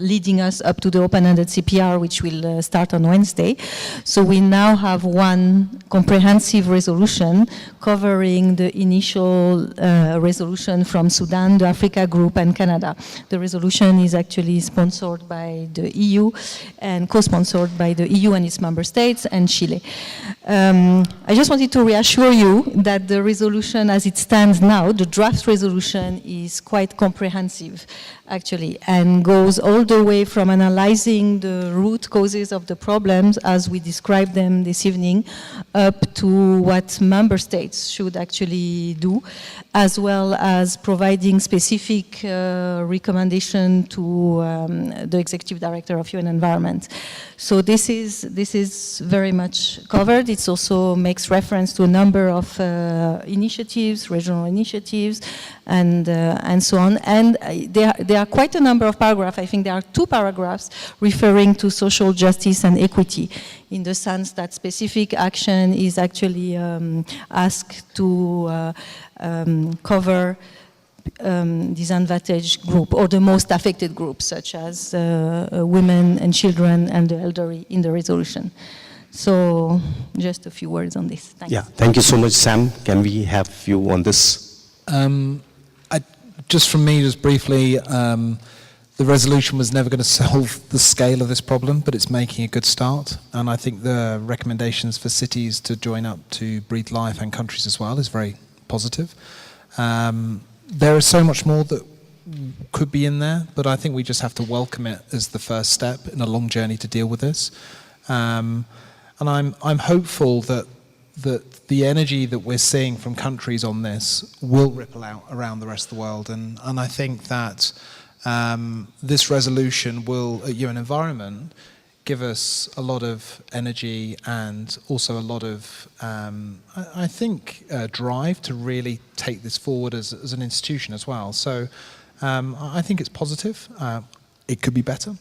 leading us up to the open-ended CPR, which will start on Wednesday. So we now have 1 comprehensive resolution covering the initial resolution from Sudan, the Africa Group, and Canada. The resolution is actually sponsored by the EU and co-sponsored by the EU and its member states and Chile. I just wanted to reassure you that the resolution as it stands now, the draft resolution, is quite comprehensive actually, and goes all the way from analyzing the root causes of the problems as we described them this evening, up to what member states should actually do, as well as providing specific recommendation to the Executive Director of UN Environment. So this is very much covered. It also makes reference to a number of initiatives, regional initiatives, and so on. And there are quite a number of paragraphs. I think there are 2 paragraphs referring to social justice and equity, in the sense that specific action is actually asked to cover disadvantaged group or the most affected groups, such as women and children and the elderly in the resolution. So just a few words on this. Thanks. Yeah, thank you so much, Sam. Can we have you on this? Just from me, just briefly, the resolution was never going to solve the scale of this problem, but it's making a good start. And I think the recommendations for cities to join up to breathe life, and countries as well, is very positive. There is so much more that could be in there, but I think we just have to welcome it as the first step in a long journey to deal with this. And I'm hopeful that the energy that we're seeing from countries on this will ripple out around the rest of the world. And I think that this resolution will, at UN Environment, give us a lot of energy and also a lot of, I think, drive to really take this forward as an institution as well. So I think it's positive. It could be better,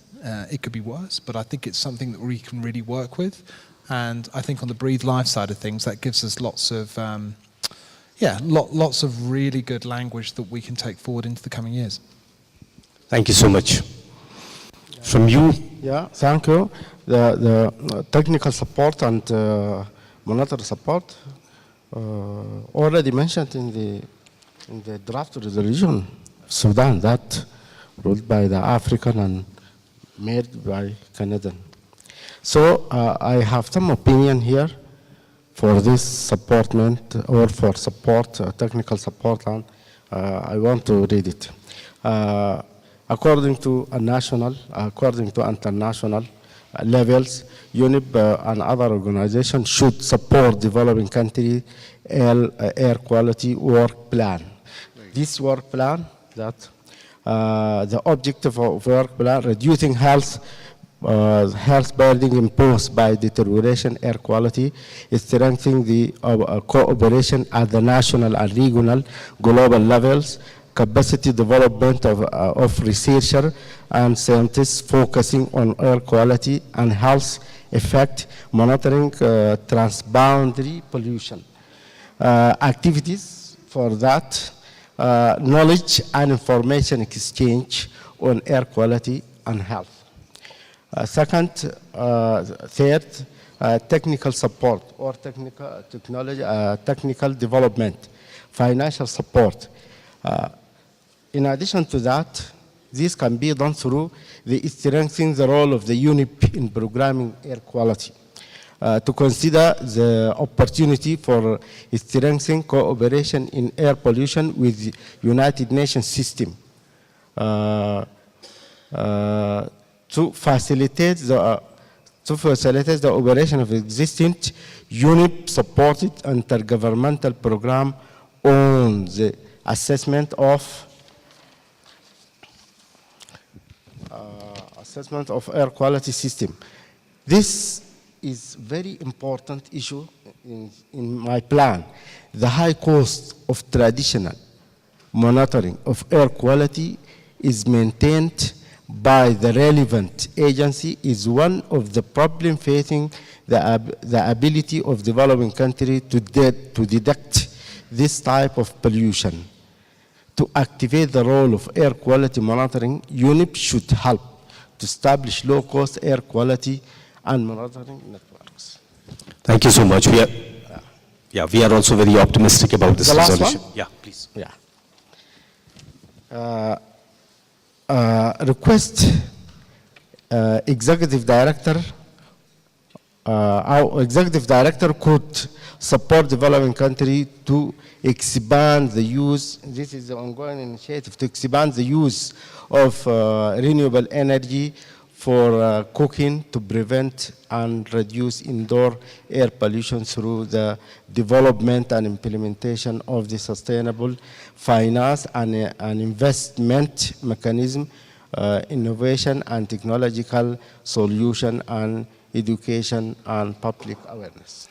it could be worse, but I think it's something that we can really work with. And I think on the Breathe Life side of things, that gives us lots of, lots of really good language that we can take forward into the coming years. Thank you so much. From you? Yeah, thank you. The technical support and monetary support already mentioned in the draft resolution of Sudan that ruled by the African and made by Canadian. So I have some opinion here for this supportment or for support, technical support, and I want to read it. According to international levels, UNIP and other organizations should support developing country air quality work plan. This work plan, that the objective of work plan, reducing health burden imposed by deterioration air quality, strengthening the cooperation at the national and regional global levels, capacity development of researchers and scientists focusing on air quality and health effect, monitoring transboundary pollution. Activities for that, knowledge and information exchange on air quality and health. Third, technical support or technical development, financial support. In addition to that, this can be done through strengthening the role of the UNIP in programming air quality. To consider the opportunity for strengthening cooperation in air pollution with the United Nations system. To facilitate the operation of existing UNIP-supported intergovernmental program on the assessment of air quality system. This is very important issue in my plan. The high cost of traditional monitoring of air quality is maintained by the relevant agency is one of the problems facing the ability of developing countries to detect this type of pollution. To activate the role of air quality monitoring, UNIP should help to establish low-cost air quality and monitoring networks. Thank you so much. We are also very optimistic about this resolution. Yeah, please. Yeah. Request executive director. Our executive director could support developing country to expand the use. This is the ongoing initiative to expand the use of renewable energy for cooking to prevent and reduce indoor air pollution through the development and implementation of the sustainable finance and investment mechanism, innovation and technological solution, and education and public awareness.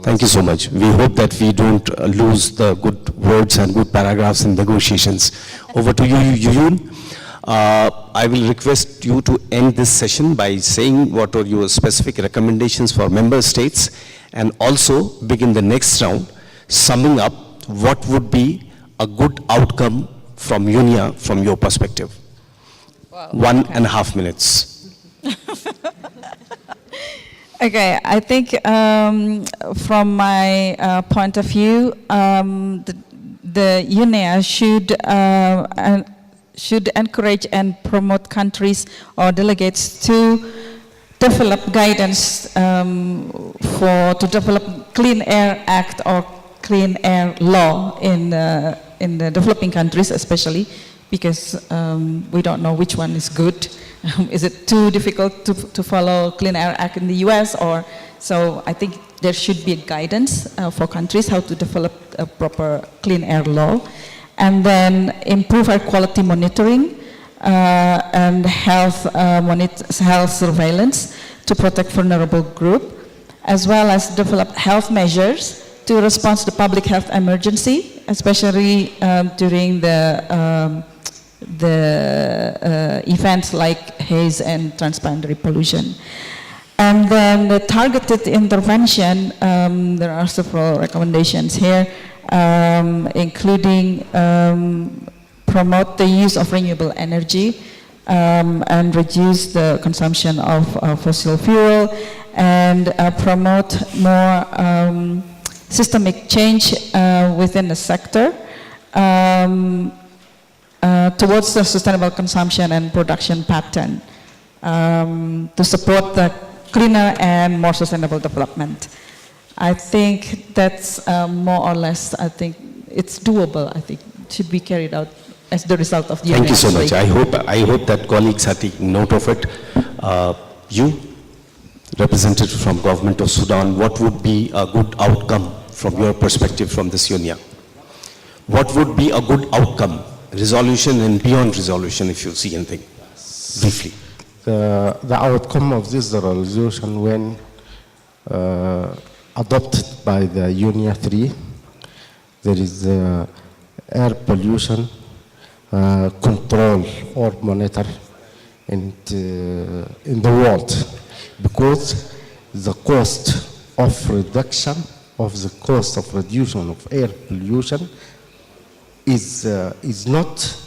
Thank you so much. We hope that we don't lose the good words and good paragraphs in negotiations. Over to you, Yuyun. I will request you to end this session by saying what are your specific recommendations for member states, and also begin the next round, summing up what would be a good outcome from UNIA from your perspective. Wow. 1.5 minutes. Okay, I think from my point of view, the UNIA should encourage and promote countries or delegates to develop guidance to develop Clean Air Act or Clean Air Law in the developing countries, especially because we don't know which one is good. Is it too difficult to follow Clean Air Act in the US? Or so I think there should be a guidance for countries how to develop a proper clean air law, and then improve air quality monitoring and health surveillance to protect vulnerable group, as well as develop health measures to respond to the public health emergency, especially during the events like haze and transboundary pollution. And then the targeted intervention, there are several recommendations here, including promote the use of renewable energy and reduce the consumption of fossil fuel, and promote more systemic change within the sector towards the sustainable consumption and production pattern to support the cleaner and more sustainable development. I think that's more or less, I think it's doable, I think, should be carried out as the result of the Thank you so UNEP. much. I hope that colleagues are taking note of it. You, representative from government of Sudan, what would be a good outcome from your perspective from this UNIA? What would be a good outcome, resolution and beyond resolution, if you see anything, briefly? The outcome of this resolution, when adopted by the UNIA 3, there is air pollution control or monitor in the world, because the cost of reduction of the cost of reduction of air pollution is not,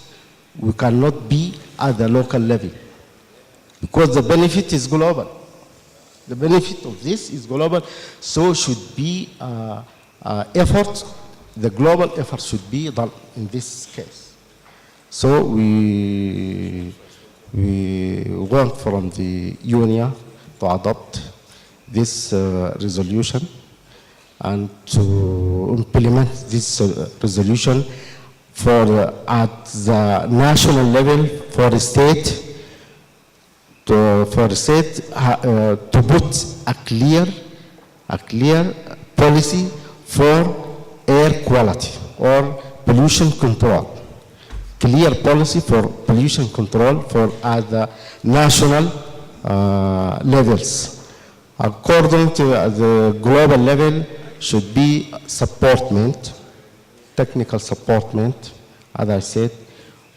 we cannot be at the local level, because the benefit is global. The benefit of this is global, so should be effort, the global effort should be done in this case. So we want from the UNIA to adopt this resolution and to implement this resolution for at the national level for the state, to put a clear policy for air quality or pollution control. Clear policy for pollution control for at the national levels. According to the global level, should be supportment, technical supportment, as I said,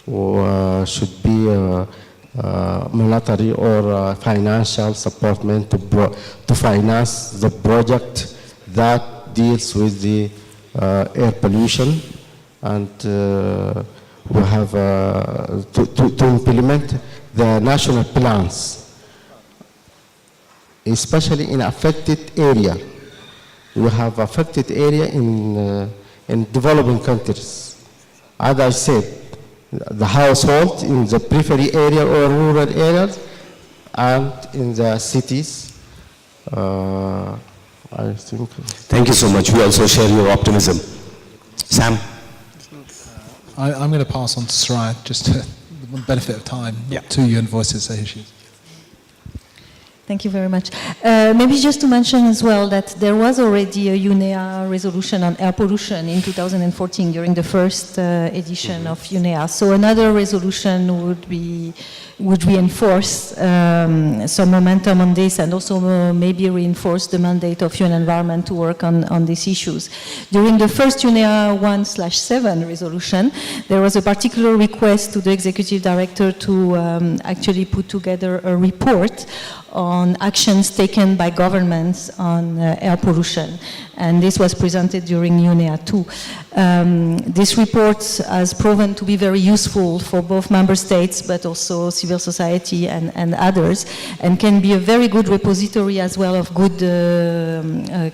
or should be monetary or financial supportment to finance the project that deals with the air pollution, and we have to implement the national plans, especially in affected area. We have affected area in developing countries. As I said, the household in the periphery area or rural areas and in the cities. I think. Thank you so much. We also share your optimism. Sam? I'm going to pass on to Soraya, just to the benefit of time, not to you and voices the issues. Thank you very much. Maybe just to mention as well that there was already a UNEA resolution on air pollution in 2014 during the first edition of UNEA. So another resolution would reinforce some momentum on this, and also maybe reinforce the mandate of UN Environment to work on these issues. During the first UNEA 1/7 resolution, there was a particular request to the executive director to actually put together a report on actions taken by governments on air pollution. And this was presented during UNEA 2. This report has proven to be very useful for both member states, but also civil society and others, and can be a very good repository as well of good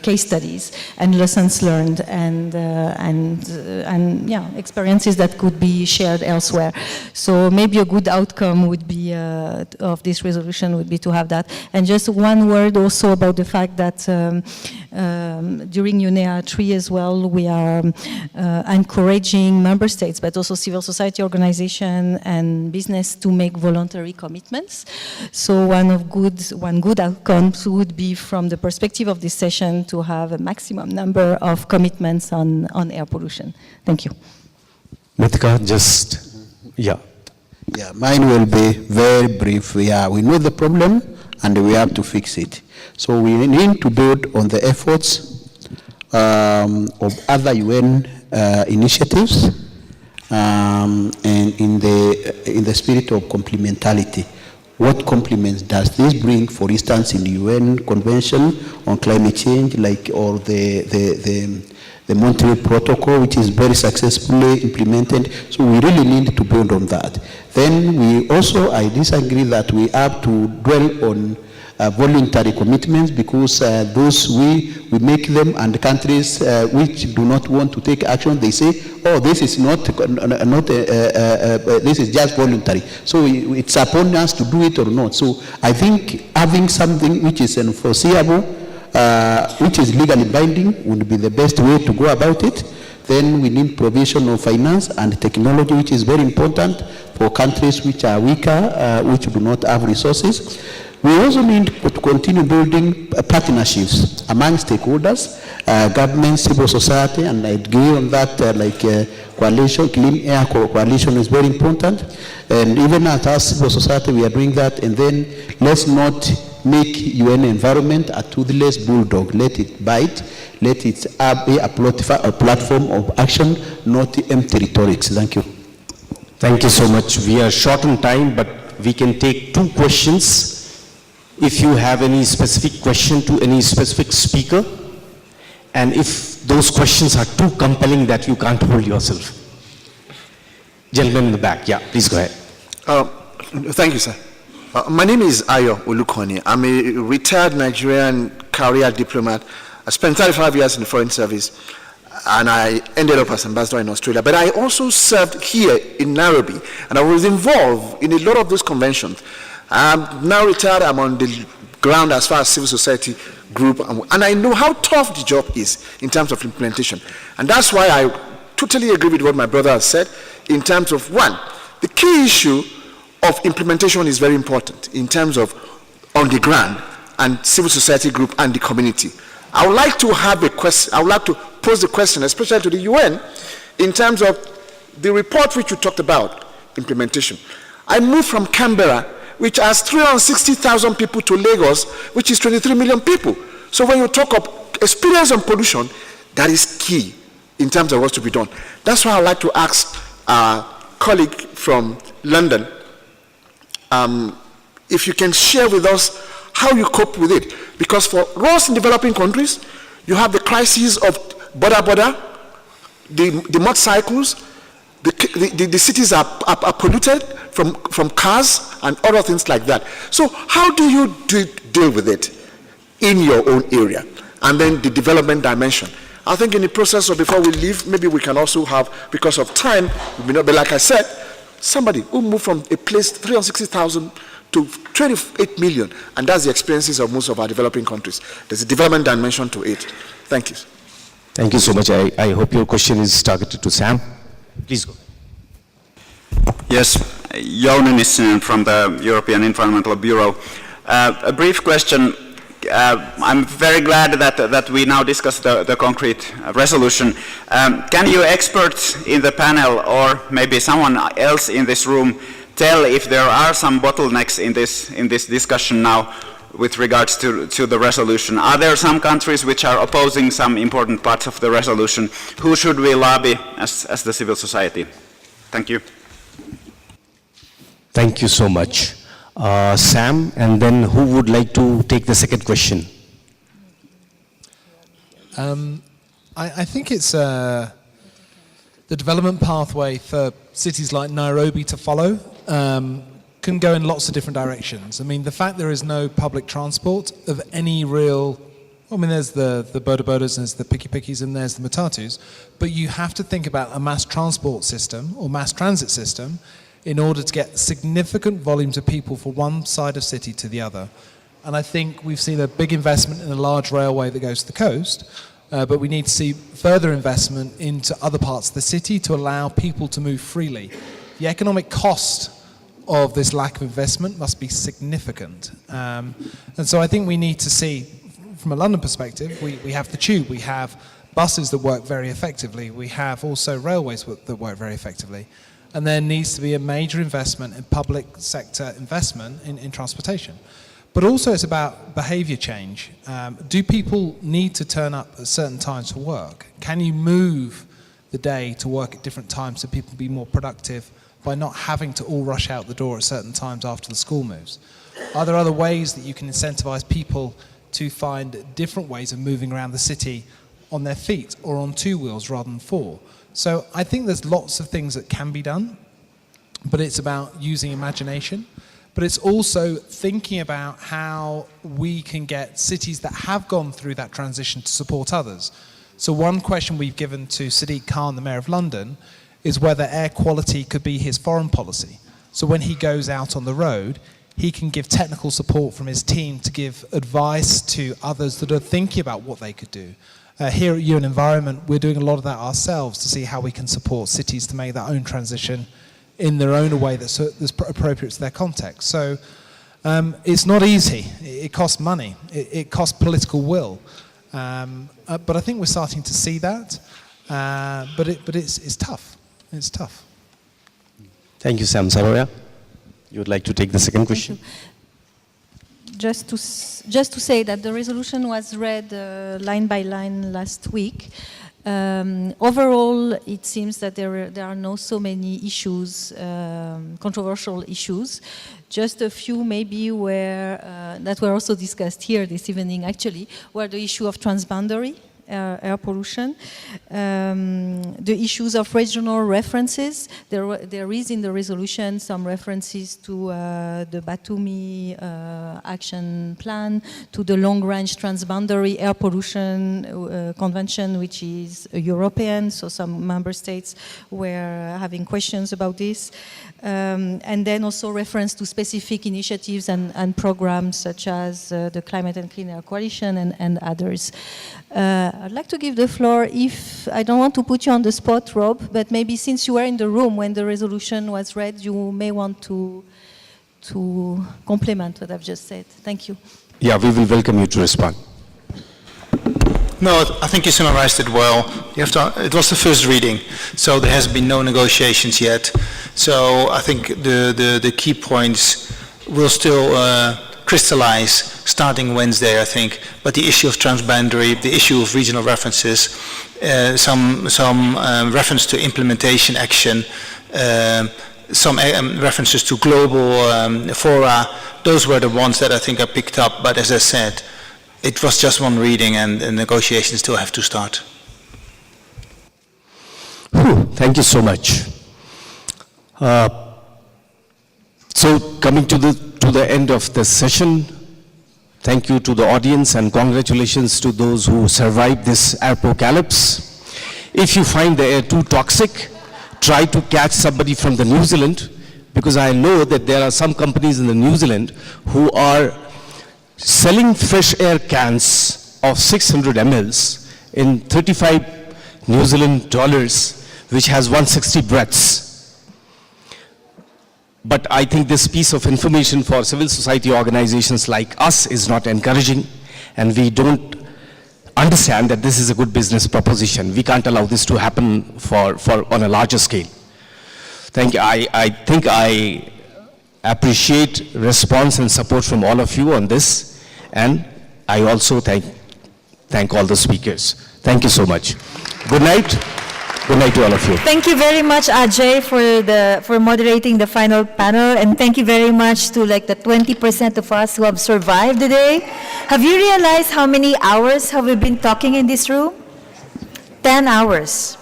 case studies and lessons learned and experiences that could be shared elsewhere. So maybe a good outcome would be of this resolution would be to have that. And just one word also about the fact that during UNEA 3 as well, we are encouraging member states, but also civil society organization and business to make voluntary commitments. So one good outcomes would be, from the perspective of this session, to have a maximum number of commitments on air pollution. Thank you. Mithika, Yeah, mine will be very brief. Yeah, we know the problem, and we have to fix it. So we need to build on the efforts of other UN initiatives and in the spirit of complementarity. What complements does this bring, for instance, in the UN Convention on Climate Change, or the Montreal Protocol, which is very successfully implemented. So we really need to build on that. Then I disagree that we have to dwell on voluntary commitments, because those we make them, and the countries which do not want to take action, they say, oh, this is this is just voluntary. So it's upon us to do it or not. So I think having something which is enforceable, which is legally binding, would be the best way to go about it. Then we need provision of finance and technology, which is very important for countries which are weaker, which do not have resources. We also need to continue building partnerships among stakeholders, government, civil society, and I agree on that, coalition, clean air coalition is very important. And even at our civil society, we are doing that. And then let's not make UN environment a toothless bulldog. Let it bite. Let it be a platform of action, not empty rhetorics. Thank you. Thank you so much. We are short on time, but we can take 2 questions. If you have any specific question to any specific speaker, and if those questions are too compelling that you can't hold yourself. Gentleman in the back, yeah, please go ahead. Thank you, sir. My name is Ayo Olukoni. I'm a retired Nigerian career diplomat. I spent 35 years in the Foreign Service, and I ended up as ambassador in Australia. But I also served here in Nairobi, and I was involved in a lot of those conventions. I'm now retired. I'm on the ground as far as civil society group, and I know how tough the job is in terms of implementation. And that's why I totally agree with what my brother has said in terms of, one, the key issue of implementation is very important in terms of on the ground and civil society group and the community. I would like to have a question, I would like to pose the question, especially to the UN, in terms of the report which you talked about, implementation. I moved from Canberra, which has 360,000 people, to Lagos, which is 23 million people. So when you talk of experience on pollution, that is key in terms of what's to be done. That's why I'd like to ask our colleague from London, if you can share with us how you cope with it. Because for us in developing countries, you have the crises of border, the motorcycles, the cities are polluted from cars and other things like that. So how do you deal with it in your own area? And then the development dimension. I think in the process of, before we leave, maybe we can also have, because of time, we may not be, like I said, somebody who moved from a place 360,000 to 28 million, and that's the experiences of most of our developing countries. There's a development dimension to it. Thank you. Thank you so much. I hope your question is targeted to Sam. Please go. Yes, Jouni Nissinen from the European Environmental Bureau. A brief question. I'm very glad that we now discuss the concrete resolution. Can you experts in the panel, or maybe someone else in this room, tell if there are some bottlenecks in this discussion now with regards to the resolution? Are there some countries which are opposing some important parts of the resolution? Who should we lobby as the civil society? Thank you. Thank you so much. Sam, and then who would like to take the second question? I think it's the development pathway for cities like Nairobi to follow can go in lots of different directions. I mean, the fact there is no public transport of any real, I mean, there's the boda-bodas, and there's the piki-pikis, and there's the matatus, but you have to think about a mass transport system or mass transit system in order to get significant volumes of people from one side of city to the other. And I think we've seen a big investment in a large railway that goes to the coast, but we need to see further investment into other parts of the city to allow people to move freely. The economic cost of this lack of investment must be significant. And so I think we need to see, from a London perspective, we have the tube, we have buses that work very effectively, we have also railways that work very effectively. And there needs to be a major investment in public sector investment in transportation. But also it's about behaviour change. Do people need to turn up at certain times for work? Can you move the day to work at different times so people can be more productive by not having to all rush out the door at certain times after the school moves? Are there other ways that you can incentivise people to find different ways of moving around the city on their feet or on 2 wheels rather than 4? So I think there's lots of things that can be done, but it's about using imagination. But it's also thinking about how we can get cities that have gone through that transition to support others. So one question we've given to Sadiq Khan, the Mayor of London, is whether air quality could be his foreign policy. So when he goes out on the road, he can give technical support from his team to give advice to others that are thinking about what they could do. Here at UN Environment, we're doing a lot of that ourselves to see how we can support cities to make their own transition in their own way that's appropriate to their context. So it's not easy. It costs money. It costs political will. But I think we're starting to see that. But it's tough. It's tough. Thank you, Sam. Saroya, you would like to take the second question? Just to say that the resolution was read line by line last week. Overall, it seems that there are not so many issues, controversial issues. Just a few maybe where, that were also discussed here this evening actually, were the issue of transboundary air pollution, the issues of regional references. There is in the resolution some references to the Batumi action plan, to the long-range transboundary air pollution convention, which is European, so some member states were having questions about this. And then also reference to specific initiatives and programs such as the Climate and Clean Air Coalition and others. I'd like to give the floor, if I don't want to put you on the spot, Rob, but maybe since you were in the room when the resolution was read, you may want to complement what I've just said. Thank you. Yeah, we will welcome you to respond. No, I think you summarized it well. It was the first reading, so there has been no negotiations yet. So I think the key points will still crystallize starting Wednesday, I think. But the issue of transboundary, the issue of regional references, some reference to implementation action, some references to global fora, those were the ones that I think I picked up. But as I said, it was just one reading and negotiations still have to start. Thank you so much. So coming to the end of the session, thank you to the audience and congratulations to those who survived this apocalypse. If you find the air too toxic, try to catch somebody from the New Zealand, because I know that there are some companies in the New Zealand who are selling fresh air cans of 600 mLs in 35 New Zealand dollars, which has 160 breaths. But I think this piece of information for civil society organizations like us is not encouraging, and we don't understand that this is a good business proposition. We can't allow this to happen on a larger scale. Thank you. I think I appreciate response and support from all of you on this, and I also thank all the speakers. Thank you so much. Good night. Good night to all of you. Thank you very much, Ajay, for moderating the final panel, and thank you very much to like the 20% of us who have survived the day. Have you realized how many hours have we been talking in this room? 10 hours.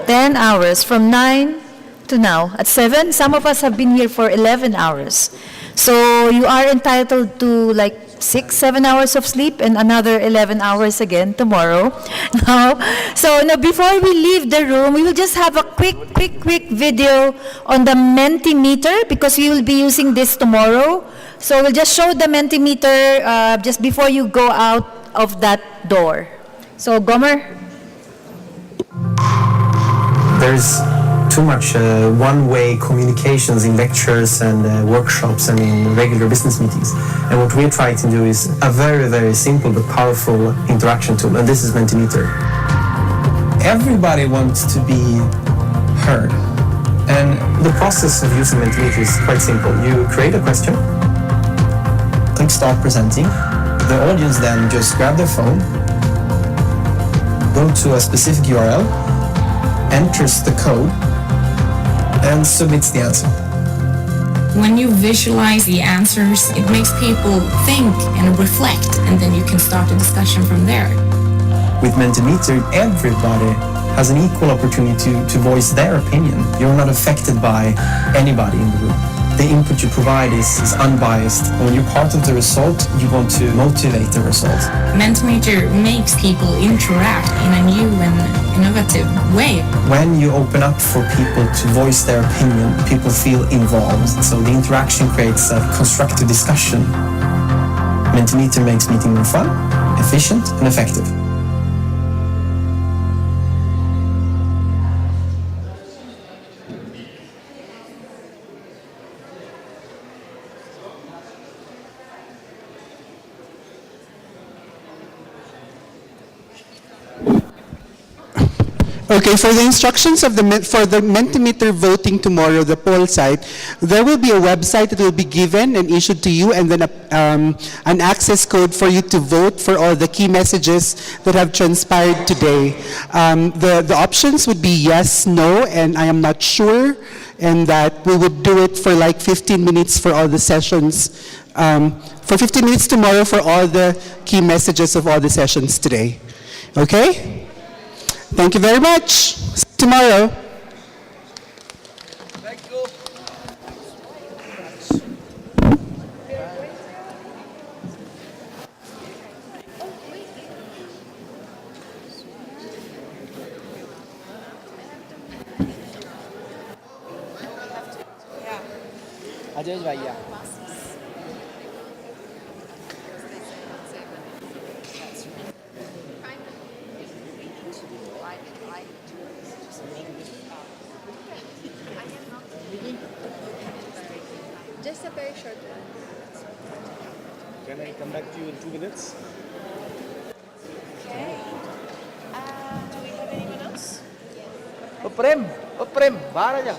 10 hours from 9 to now. At 7, some of us have been here for 11 hours. So you are entitled to like 6-7 hours of sleep and another 11 hours again tomorrow. Now, before we leave the room, we will just have a quick video on the Menteng Meter, because we will be using this tomorrow. So we'll just show the Menteng Meter just before you go out of that door. So Gomer? There's too much one-way communications in lectures and workshops and in regular business meetings. And what we're trying to do is a very, very simple but powerful interaction tool, and this is Menteng Meter. Everybody wants to be heard. And the process of using Menteng Meter is quite simple. You create a question, click start presenting. The audience then just grab their phone, go to a specific URL, enters the code, and submits the answer. When you visualize the answers, it makes people think and reflect, and then you can start a discussion from there. With Menteng Meter, everybody has an equal opportunity to voice their opinion. You're not affected by anybody in the room. The input you provide is unbiased. And when you're part of the result, you want to motivate the result. Menteng Meter makes people interact in a new and innovative way. When you open up for people to voice their opinion, people feel involved. So the interaction creates a constructive discussion. Menteng Meter makes meeting more fun, efficient, and effective. Okay, for the instructions of for the Menteng Meter voting tomorrow, the poll site, there will be a website that will be given and issued to you, and then an access code for you to vote for all the key messages that have transpired today. The options would be yes, no, and I am not sure, and that we would do it for like 15 minutes for all the sessions, for 15 minutes tomorrow for all the key messages of all the sessions today. Okay? Thank you very much. See you tomorrow. Thank you. Ajay भैया Just a very short one. Can I come back to you in 2 minutes? Okay. Do we have anyone else? Oh Prem, बाहर आ जा.